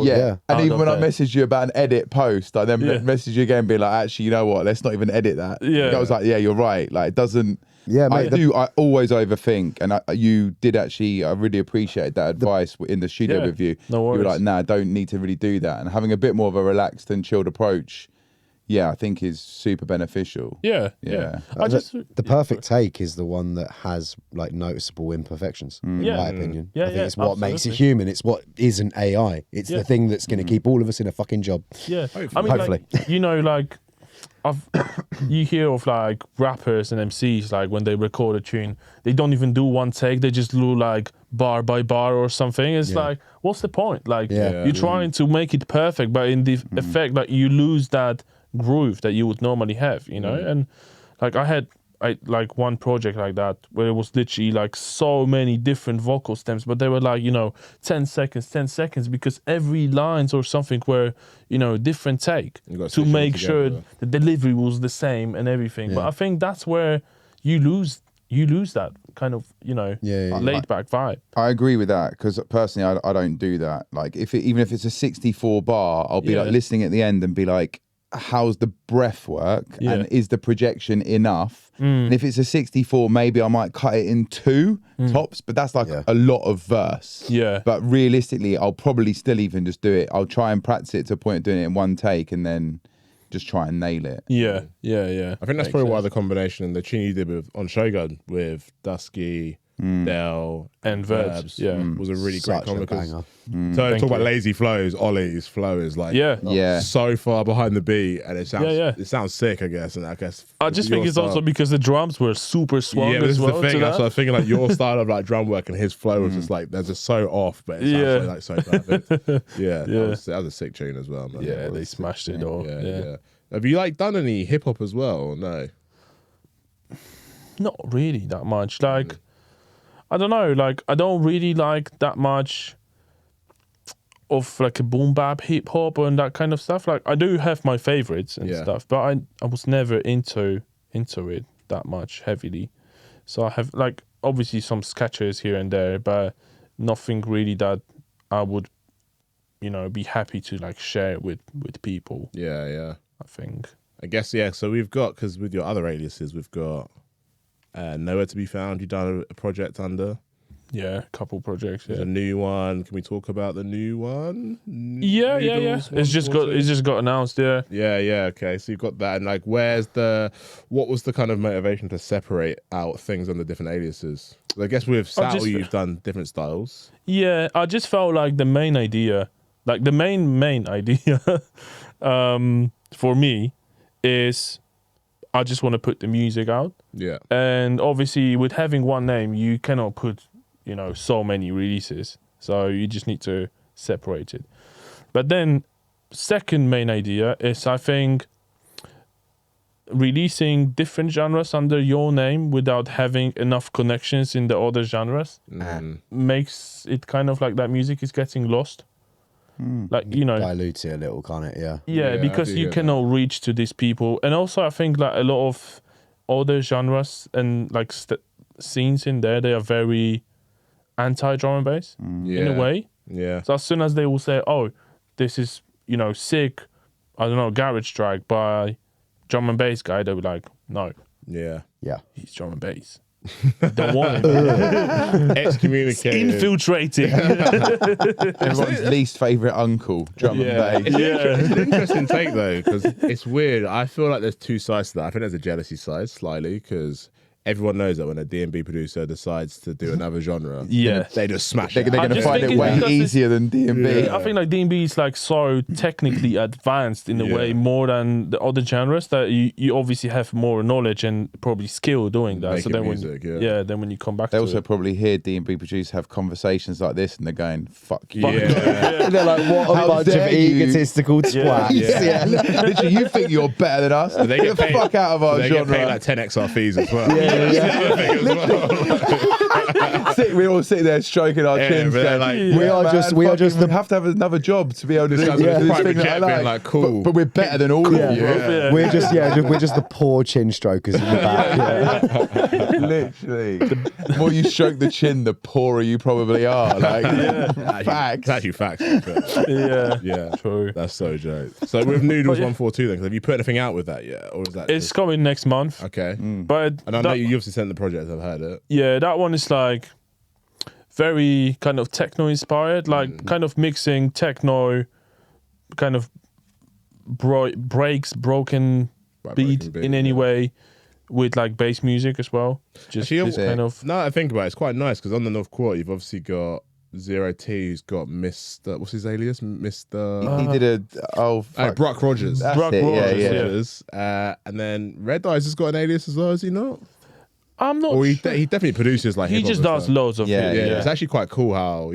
And even when I messaged you about an edit post, I then messaged you again, being like, actually, you know what? Let's not even edit that. I was like, you're right. Like, it doesn't. I always overthink, and you did actually. I really appreciate that advice in the studio with you. No worries. You were like, nah, I don't need to really do that, and having a bit more of a relaxed and chilled approach. I think is super beneficial. The perfect take is the one that has like noticeable imperfections, in my opinion. I think it's what makes it human. It's what isn't AI. It's the thing that's going to keep all of us in a fucking job. I mean, hopefully. Like, you know, like you hear of like rappers and MCs, like when they record a tune, they don't even do one take. They just do like bar by bar or something. It's like, what's the point? Like you're trying to make it perfect, but in the effect, like you lose that groove that you would normally have, you know. And like I had like one project like that where it was literally like so many different vocal stems, but they were like, you know, 10 seconds, because every lines or something were, you know, different take to make sure the delivery was the same and everything. But I think that's where you lose that kind of, you know, laid back vibe. I agree with that, because personally I don't do that. Like even if it's a 64 bar, I'll be like listening at the end and be like, how's the breath work, and is the projection enough? And if it's a 64, maybe I might cut it in 2 tops, but that's like a lot of verse. But realistically, I'll probably still even just do it. I'll try and practice it to a point of doing it in one take, and then just try and nail it. I think that's probably why the combination, the tune you did on Shogun with Dusky, Dell and Verbs was a really great combo. banger. Talk about lazy flows. Ollie's flow is like so far behind the beat, and it sounds sick, I guess. And I just think it's also because the drums were super swung this as well. Is the thing. That's what I was thinking, like your style of like drum work and his flow was just like they're just so off, but it sounds like so perfect. That was a sick tune as well, man. Yeah, they smashed it all. Have you like done any hip hop as well, or no? Not really that much. Like I don't know, like I don't really like that much of like a boom bap hip hop and that kind of stuff. Like I do have my favorites and stuff, but I was never into it that much heavily. So I have like obviously some sketches here and there, but nothing really that I would, you know, be happy to like share with people. I think. I guess so we've got, because with your other aliases, we've got Nowhere to Be Found. You've done a project under. A couple projects. There's a new one. Can we talk about the new one? It's just got announced. Okay, so you've got that, and like, what was the kind of motivation to separate out things under different aliases? I guess with Satl, you've done different styles. I just felt like the main idea, like the main idea, for me, is I just want to put the music out. And obviously, with having one name, you cannot put, you know, so many releases. So you just need to separate it. But then, second main idea is, I think, releasing different genres under your name without having enough connections in the other genres makes it kind of like that music is getting lost. Like, you know, dilutes it a little, can't it? Yeah. yeah, because you cannot reach to these people. And also I think like a lot of other genres and like scenes in there, they are very anti-drum and bass in a way. Yeah. So as soon as they will say, oh, this is, you know, sick, I don't know, garage track by drum and bass guy, they'll be like, no, Yeah. Yeah. he's drum and bass. Don't want him. Excommunicated. Infiltrating. Everyone's least favourite uncle, drum and bass. It's an interesting take though, because it's weird. I feel like there's two sides to that. I think there's a jealousy side slightly, because everyone knows that when a D&B producer decides to do another genre, they just smash it. They're going to find it way easier than D&B. I think like D&B is like so technically advanced in a way more than the other genres that you obviously have more knowledge and probably skill doing that. Making So then music, then when you come back They to also it. probably hear D&B producers have conversations like this and they're going, fuck you. Yeah. They're like, what a How bunch of dare you. egotistical twats. Yeah. Literally, you think you're better than us? They Get the fuck out of our they genre. get paid like 10 XR fees as well. We all sit there stroking our chins. but Going, like, We are just we have to have another job to be able to do guys this are thing private that I jet being like. like, cool. But we're better than all of you. we're just the poor chin strokers in the back. Literally. The more you stroke the chin, the poorer you probably are. Like, facts. It's actually facts. Yeah, True. That's so joke. So with Noodles 142 then, 'cause have you put anything out with that yet, or is that It's just... coming next month. Okay. But And I know you obviously sent the project. I've heard it. yeah, that one is like very kind of techno inspired, like kind of mixing techno, kind of broken beat in any way with like bass music as well. Just Actually, this kind of now that I think about it, it's quite nice because on the North Quarter you've obviously got Zero T, who's got Mr. What's his alias? Mr. He did Brock Rogers. That's Brock it, Rogers, Rogers. And then Red Eyes has got an alias as well, has he not? I'm not Or he sure. definitely produces like He hip-hop just and does stuff. loads of Yeah, it. Yeah, Yeah, it's actually quite cool how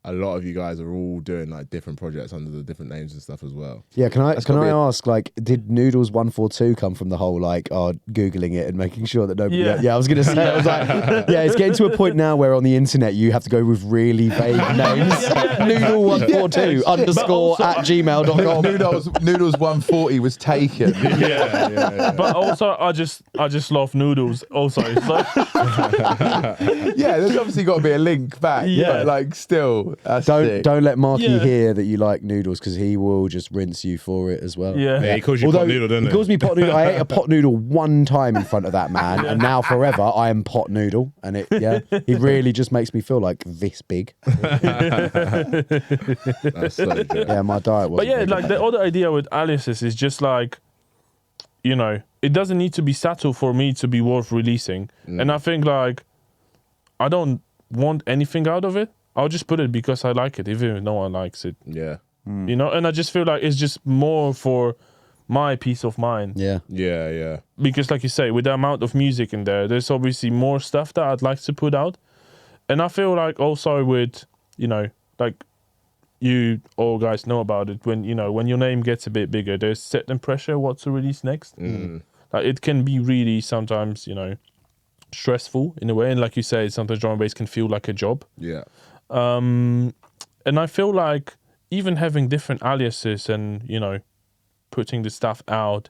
a lot of you guys are all doing like different projects under the different names and stuff as well. Yeah, can I gotta be ask, like, did Noodles 142 come from the whole like googling it and making sure that nobody? Yeah. I was gonna say, I was like, yeah, it's getting to a point now where on the internet you have to go with really vague names. Noodle 142 underscore at gmail.com. Noodles 140 was taken. Yeah. But also, I just love noodles. Also, it's like, Yeah, there's obviously got to be a link back. Yeah. But like still, that's sick. Don't let Marky Yeah. hear that you like noodles because he will just rinse you for it as well. yeah. He calls you pot noodle, doesn't he? He calls me pot noodle. I ate a pot noodle one time in front of that man, and now forever I am pot noodle. And he really just makes me feel like this big. That's so good. Yeah, my diet was. But yeah, like the other idea with Aliases is just like, you know, it doesn't need to be Satl for me to be worth releasing. And I think like, I don't want anything out of it. I'll just put it because I like it, even if no one likes it. Yeah. You know, and I just feel like it's just more for my peace of mind. Yeah. Yeah. Because like you say, with the amount of music in there, there's obviously more stuff that I'd like to put out. And I feel like also with, you know, like you all guys know about it, when, you know, when your name gets a bit bigger, there's certain pressure what to release next. Like it can be really sometimes, you know, stressful in a way. And like you say, sometimes drum and bass can feel like a job. Yeah. And I feel like even having different aliases and, you know, putting the stuff out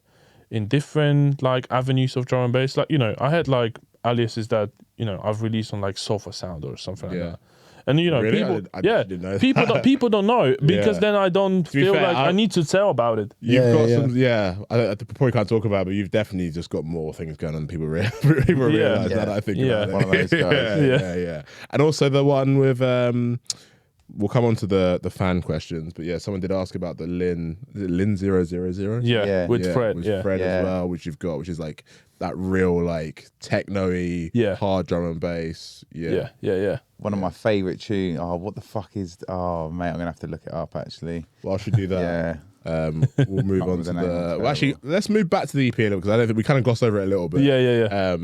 in different like avenues of drum and bass, like, you know, I had like aliases that, you know, I've released on like Sofa Sound or something like that. And you know, Really? people, I didn't know that. people don't know because Yeah. then I don't be feel fair, like I need to tell about it. You've got some, I probably can't talk about it, but you've definitely just got more things going on than people realize that I think about it. One of those guys. Yeah. And also the one with, we'll come on to the fan questions, but yeah, someone did ask about the Lin 000? Yeah, with Fred. With Yeah. Fred as well, which you've got, which is like that real like techno-y, hard drum and bass. Yeah. One of my favourite tunes. Oh, what the fuck is? Oh, mate, I'm gonna have to look it up actually. Well, I should do that. Yeah. We'll move on to the name, well, actually, let's move back to the EP a little because I don't think we kind of glossed over it a little bit. Yeah.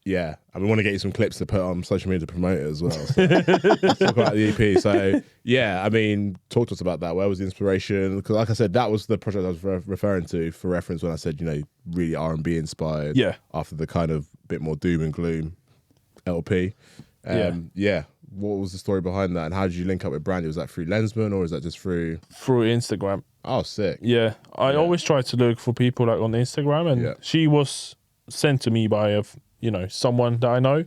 yeah, and we want to get you some clips to put on social media to promote it as well. So let's talk about the EP. So yeah, I mean, talk to us about that. Where was the inspiration? Because like I said, that was the project I was referring to for reference when I said, you know, really R&B inspired. Yeah. After the kind of bit more doom and gloom LP. Yeah. What was the story behind that, and how did you link up with Brandy? Was that through Lensman, or is that just through Instagram? Oh, sick. Yeah, I always try to look for people like on Instagram, and she was sent to me by someone that I know,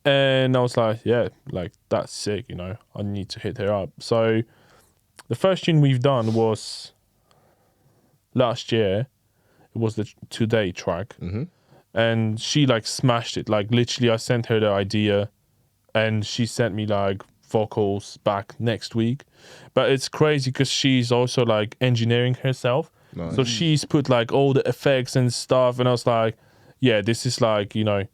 and I was like, yeah, like that's sick. You know, I need to hit her up. So the first tune we've done was last year. It was the Today track, and she like smashed it. Like literally, I sent her the idea, and she sent me like vocals back next week. But it's crazy because she's also like engineering herself. Nice. So she's put like all the effects and stuff, and I was like, yeah, this is like, you know,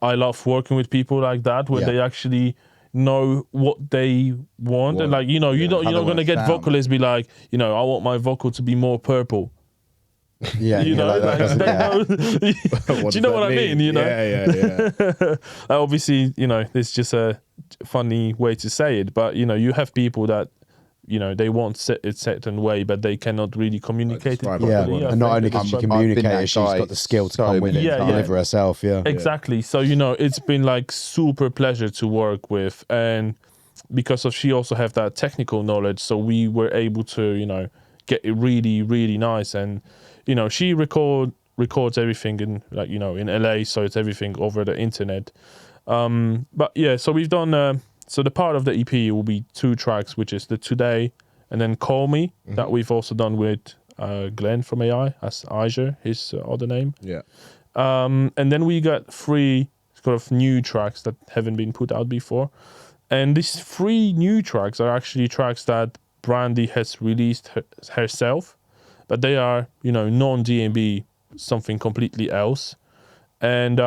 I love working with people like that where they actually know what they want. And like, you know, you're not gonna get vocalists be like, you know, I want my vocal to be more purple. Yeah, you know, like like, they know. Do you know what I mean? You know, yeah. Obviously, you know, it's just a funny way to say it, but you know, you have people that, you know, they want it a certain way, but they cannot really communicate it properly. Yeah, and not only can she communicate it, she's got the skill to come with it and deliver herself. Yeah, exactly. So you know, it's been like super pleasure to work with, and because of she also have that technical knowledge, so we were able to, you know, get it really, really nice. And you know, she records everything in, like, you know, in LA, so it's everything over the internet. But yeah, so we've done. So the part of the EP will be 2 tracks, which is the Today and then Call Me, that we've also done with Glenn from AI, as Aja, his other name. Yeah. And then we got 3 sort of new tracks that haven't been put out before. And these 3 new tracks are actually tracks that Brandy has released herself, but they are, you know, non-DnB, something completely else. And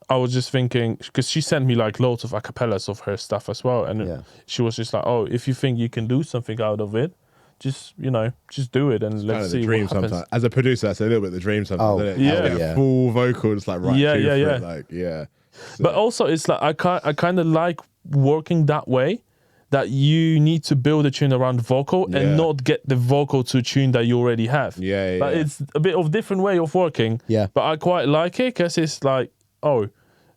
I was just thinking, because she sent me like loads of acapellas of her stuff as well, and she was just like, "Oh, if you think you can do something out of it, just, you know, just do it, and it's let's see the dream what happens." Sometimes. As a producer, that's a little bit the dream sometimes. Isn't it? Yeah. Full vocal, just like right. Yeah. Like So. But also, it's like I kind of like working that way, that you need to build a tune around vocal and not get the vocal to a tune that you already have. But it's a bit of different way of working. Yeah. But I quite like it because it's like, oh,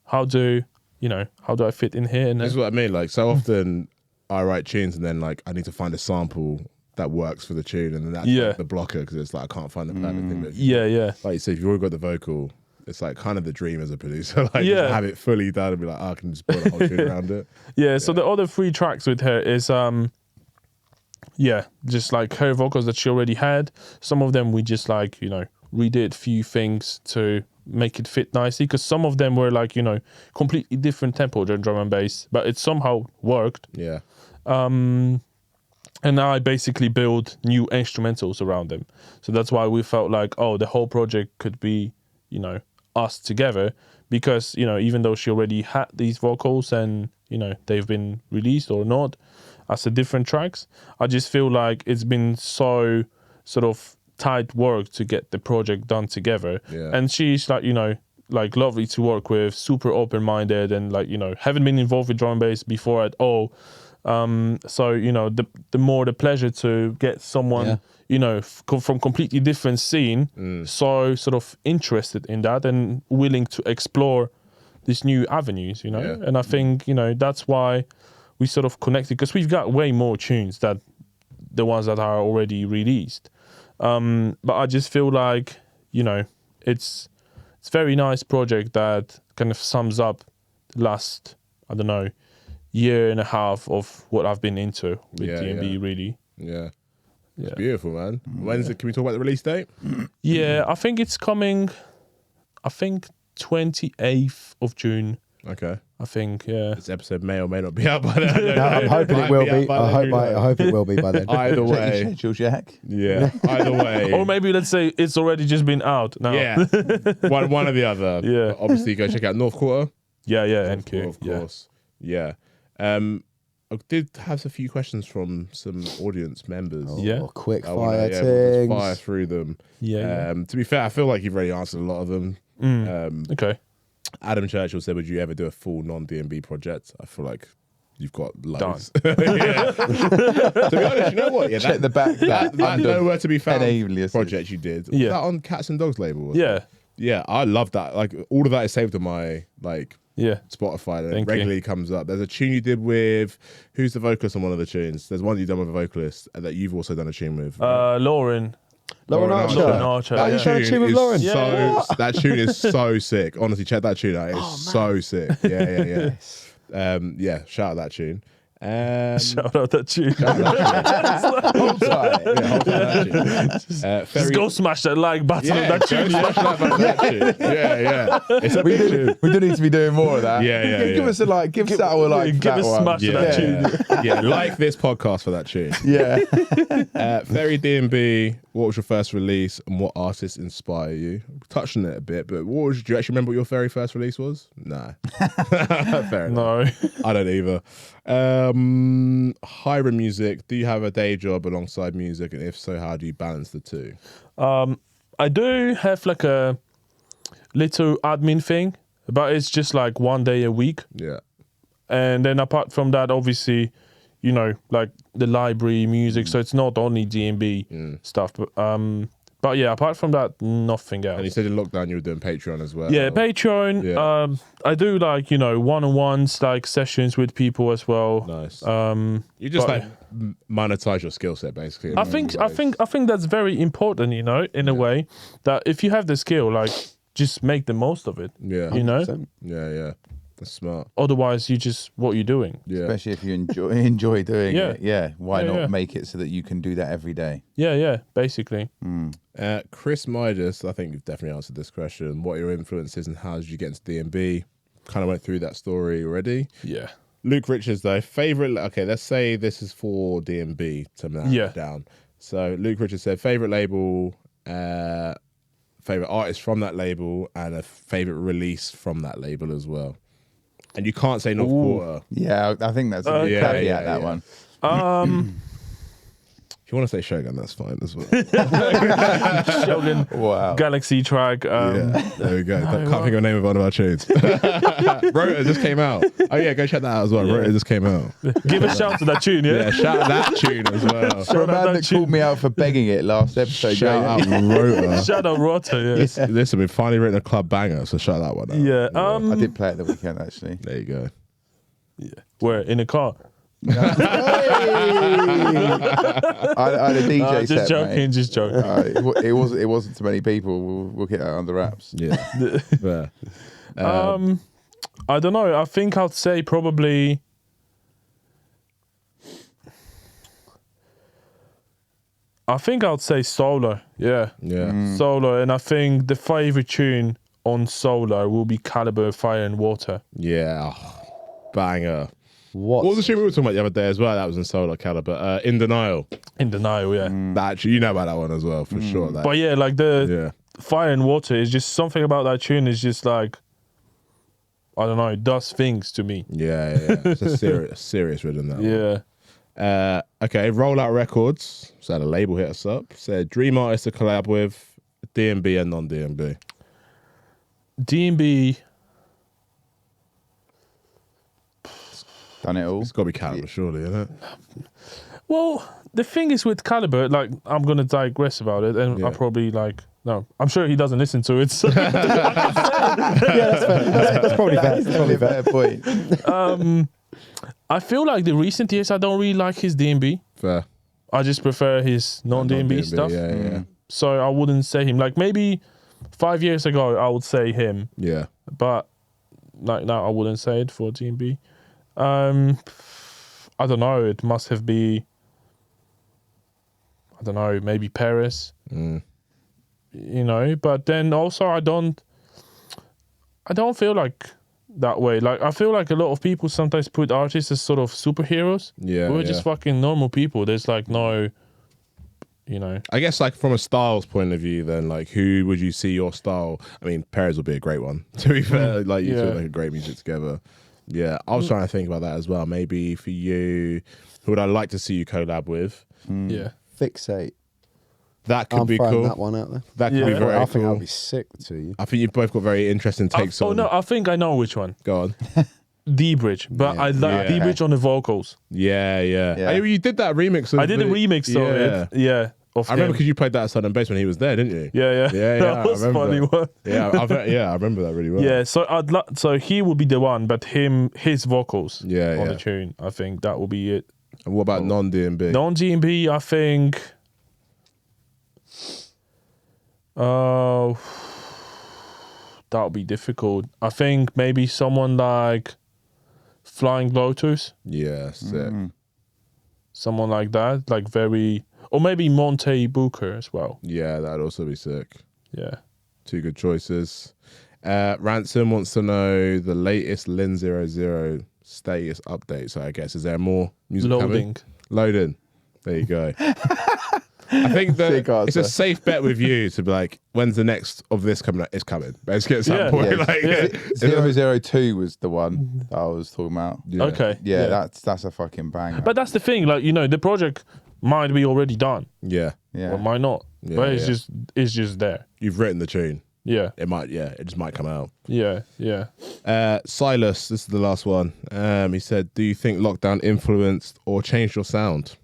how do I fit in here? And that's what I mean. Like, so often I write tunes and then like I need to find a sample that works for the tune, and then that's like the blocker, because it's like I can't find the perfect thing. But like you said, if you've already got the vocal, it's like kind of the dream as a producer. Like just have it fully done and be like, I can just build a whole tune around it. So the other 3 tracks with her is just like her vocals that she already had. Some of them we just like, you know, redid a few things to make it fit nicely, because some of them were like, you know, completely different tempo than drum and bass, but it somehow worked. And now I basically build new instrumentals around them. So that's why we felt like, oh, the whole project could be, you know, us together, because, you know, even though she already had these vocals and, you know, they've been released or not as a different tracks, I just feel like it's been so sort of tight work to get the project done together. And she's like, you know, like lovely to work with, super open-minded, and like, you know, haven't been involved with drum and bass before at all. So, you know, the more the pleasure to get someone, you know, from completely different scene, so sort of interested in that and willing to explore these new avenues, you know. And I think, you know, that's why we sort of connected, because we've got way more tunes than the ones that are already released. But I just feel like, you know, it's a very nice project that kind of sums up the last, I don't know, year and a half of what I've been into with DnB, really. It's beautiful, man. When's it? Can we talk about the release date? I think it's coming, 28th of June. Okay. I think, This episode may or may not be out by then. No, I'm hoping it will be. I hope it will be by then. Either way. Schedule, Jack. Yeah. Either way. Or maybe let's say it's already just been out now. Yeah. one or the other. But obviously, go check out North Quarter. NQ. Of course. Yeah. I did have a few questions from some audience members. Yeah. Quick I wanna- fire yeah, we'll just things. fire through them. Yeah. To be fair, I feel like you've already answered a lot of them. Okay. Adam Churchill said, "Would you ever do a full non-DMB project?" I feel like you've got loads. Done. Yeah. To be honest, you know what? Yeah, Check the back. that Nowhere to Be Found Aliases. project you did. Was Yeah. that on Cats and Dogs label? wasn't Yeah. it? Yeah, I love that. Like all of that is saved on my Yeah. Spotify, and it Thank you. regularly comes up. There's a tune you did with who's the vocalist on one of the tunes. There's one you've done with a vocalist that you've also done a tune with. Lauren. Lauren Archer. Lauren Archer. Oh, yeah. you done a tune with is Lauren? So, that tune is so sick. Honestly, check that tune out. It's so sick. Yeah. Yeah, shout out that tune. Shout out that tune. Hold tight. Just go smash that like button on that tune. Yeah. It's a big tune. We do need to be doing more of that. Yeah. Give us a like. Give Satl a like. Give that a one. smash to that tune. Yeah, like this podcast for that tune. Yeah. Ferry D&B, what was your first release and what artists inspire you? We touched on it a bit, but do you actually remember what your very first release was? Nah. Fair enough. No. I don't either. Hiram Music, do you have a day job alongside music? And if so, how do you balance the two? I do have like a little admin thing, but it's just like 1 day a week. Yeah. And then apart from that, obviously, you know, like the library music. So it's not only D&B stuff. But yeah, apart from that, nothing else. And you said in lockdown you were doing Patreon as well. Yeah, Patreon. Yeah. I do like, you know, one-on-ones, like sessions with people as well. Nice. You just but- like monetize your skill set basically. I think that's very important, you know, in a way that if you have the skill, like just make the most of it. Yeah. You know? 100%. Yeah. That's smart. Otherwise, what you're doing. Yeah. Especially if you enjoy doing Yeah. it. Yeah. Why Yeah, not yeah. make it so that you can do that every day? Yeah, basically. Chris Midas, I think you've definitely answered this question. What are your influences and how did you get into D&B? Kind of went through that story already. Yeah. Luke Richards, though, favorite. Okay, let's say this is for D&B to narrow it down. So Luke Richards said favorite label, favorite artist from that label, and a favorite release from that label as well. And you can't say North Quarter. Yeah, I think that's a good Yeah, caveat, yeah, that yeah. one. If you want to say Shogun, that's fine as well. Shogun Wow. Galaxy track. Yeah, there we go. Can't think of the name of one of our tunes. Rota just came out. Oh yeah, go check that out as well. Rota just came out. Give a shout to that tune, yeah? Yeah, shout out that tune as well. For a man that that tune. called me out for begging it last episode. Shout out Rota. Shout out Rota, yeah. Listen, we've finally written a club banger, so shout that one out. Yeah. I did play it the weekend, actually. There you go. Where? In a car? I had a DJ set, Just joking, mate. just joking. It wasn't too many people. We'll get that under wraps. Yeah. Fair. I don't know. I think I'd say probably. I think I'd say Solo. Yeah. Yeah. Solo. And I think the favorite tune on Solo will be Caliber, Fire and Water. Yeah. Banger. What? What was the tune we were talking about the other day as well? That was in Solar Caliber. In Denial. In Denial, yeah. That you know about that one as well, for sure. That, But yeah, like the yeah. Fire and Water is just something about that tune is just like, I don't know, it does things to me. Yeah. It's a serious rhythm, that one. Yeah. Okay, Rollout Records. So the label hit us up. Said dream artist to collab with, D&B and non-D&B. D&B, Done it all. It's got to be Caliber, surely, isn't it? well, the thing is with Caliber, like, I'm going to digress about it, and I'll probably, like, no, I'm sure he doesn't listen to it. So. Yeah, that's fair. That's probably fair. That's probably fair. Fair point. I feel like the recent years, I don't really like his D&B. Fair. I just prefer his non-D&B stuff. Yeah. So I wouldn't say him. Like, maybe 5 years ago, I would say him. Yeah. But, like, now I wouldn't say it for D&B. I don't know. It must have been, I don't know, maybe Paris. You know, but then also I don't feel like that way. Like, I feel like a lot of people sometimes put artists as sort of superheroes. Yeah. We're just fucking normal people. There's like no, you know. I guess like from a styles point of view, then like who would you see your style? I mean, Perez would be a great one. To be fair, like you two make a great music together. Yeah, I was trying to think about that as well. Maybe for you, who would I like to see you collab with? Yeah. Fixate. That could I'm be throwing cool. that one out there. That could be very I cool. think that'd be sick to you. I think you've both got very interesting takes on. Oh no, I think I know which one. Go on. D-Bridge, but I like D-Bridge on the vocals. Yeah. Yeah. Oh, you did that remix. Of I did a remix of it. Yeah. I remember because you played that at Southern Bass when he was there, didn't you? Yeah. That was I remember funny that. one. Yeah, I remember that really well. Yeah, so so he would be the one, but his vocals on the tune. I think that will be it. And what about non-D&B? Non-D&B, I think. That would be difficult. I think maybe someone like Flying Lotus. Yeah, sick. Someone like that, like very, or maybe Monte Booker as well. Yeah, that'd also be sick. Yeah. Two good choices. Ransom wants to know the latest Lin 00 status update. So I guess, is there more music Loading. coming? Loading. There you go. I think that it's a safe bet with you to be like, when's the next of this coming out? It's coming. Let's get some point. Yeah. 002 was the one that I was talking about. Yeah. Okay. Yeah, that's a fucking banger. But that's the thing, like, you know, the project might be already done. Yeah. Yeah. Or might not. Yeah, But it's just there. You've written the tune. Yeah. It just might come out. Yeah. Silas, this is the last one. He said, do you think lockdown influenced or changed your sound?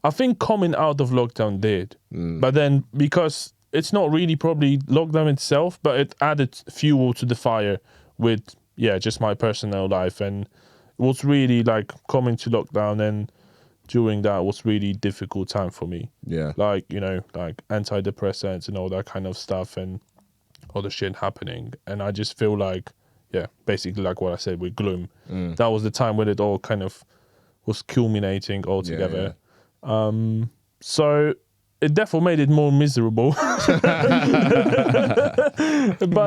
I think coming out of lockdown did. But then because it's not really probably lockdown itself, but it added fuel to the fire with, just my personal life. And it was really like coming to lockdown, and during that was really difficult time for me. Yeah. Like, you know, like antidepressants and all that kind of stuff and all the shit happening. And I just feel like, basically like what I said with Gloom, that was the time when it all kind of was culminating all together. So it definitely made it more miserable. But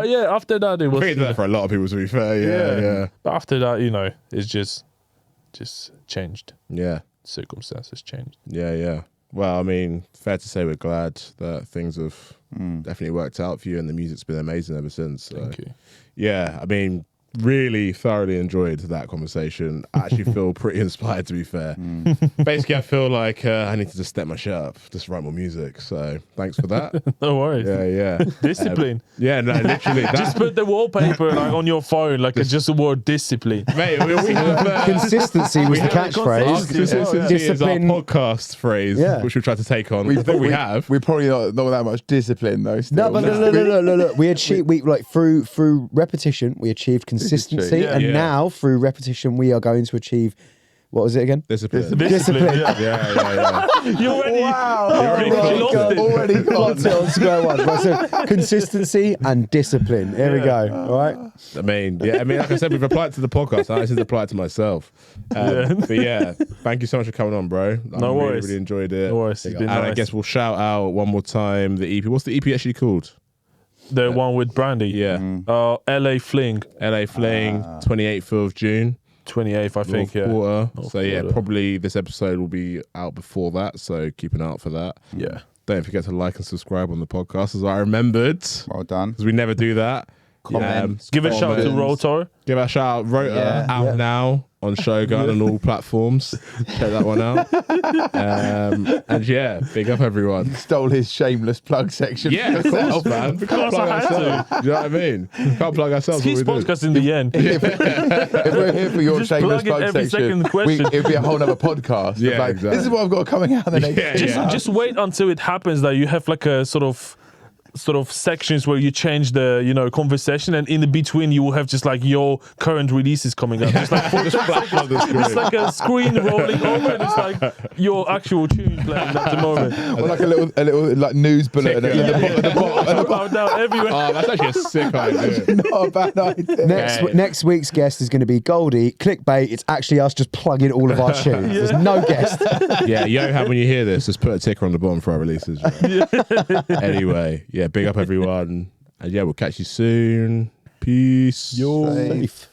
after that it was. I think that for a lot of people, to be fair. Yeah. But after that, you know, it's just changed. Yeah. Circumstances changed. Yeah. Well, I mean, fair to say we're glad that things have definitely worked out for you, and the music's been amazing ever since. So. Thank you. Yeah, I mean, really thoroughly enjoyed that conversation. I actually feel pretty inspired, to be fair. Basically, I feel like I need to just step my shit up, just write more music. So thanks for that. No worries. Yeah. Discipline. No, literally. Just put the wallpaper like on your phone, like just the word discipline. Mate, we have consistency was the catchphrase. Consistency is our podcast phrase, which we've tried to take on. I think we have. We're probably not that much discipline though. Still. No, but look. We achieved through repetition. We achieved consistency, and now through repetition, we are going to achieve. What was it again? Discipline. Yeah. You already already got it on square one. Right, so consistency and discipline. Here we go. All right. I mean, like I said, we've applied to the podcast. I just applied to myself. But thank you so much for coming on, bro. No worries. Really enjoyed it. No worries. It's been and nice. I guess we'll shout out one more time the EP. What's the EP actually called? The one with Brandy. Yeah. LA Fling. LA Fling, 28th of June. 28th, I think, North Quarter. Probably this episode will be out before that, so keep an eye out for that. Yeah. Don't forget to like and subscribe on the podcast, as I remembered. Well done. Because we never do that. Comments. Give a shout out to Rotor. Give a shout out. Rotor out now on Shogun and all platforms. Check that one out. And big up everyone. Stole his shameless plug section. Yeah, of course, man. We can't plug ourselves. Do you know what I mean? We can't plug ourselves. His podcast in the end. If we're here for your Just shameless plug in plug every section, second question. it'd be a whole other podcast. Yeah, like, exactly. This is what I've got coming out in the next. Just wait until it happens that you have like a sort of sections where you change the, you know, conversation, and in the between you will have just like your current releases coming up. Just like Flash on the screen. it's like a screen rolling over, and it's like your actual tune playing at the moment. Or like a little like news bulletin at the bottom. Now everywhere. Oh, that's actually a sick idea. Not a bad idea. Next week's guest is going to be Goldie. Clickbait. It's actually us just plugging all of our tunes. There's no guest. Yeah, Johan, when you hear this, just put a ticker on the bottom for our releases. Right? Anyway, big up everyone. And we'll catch you soon. Peace. You're safe.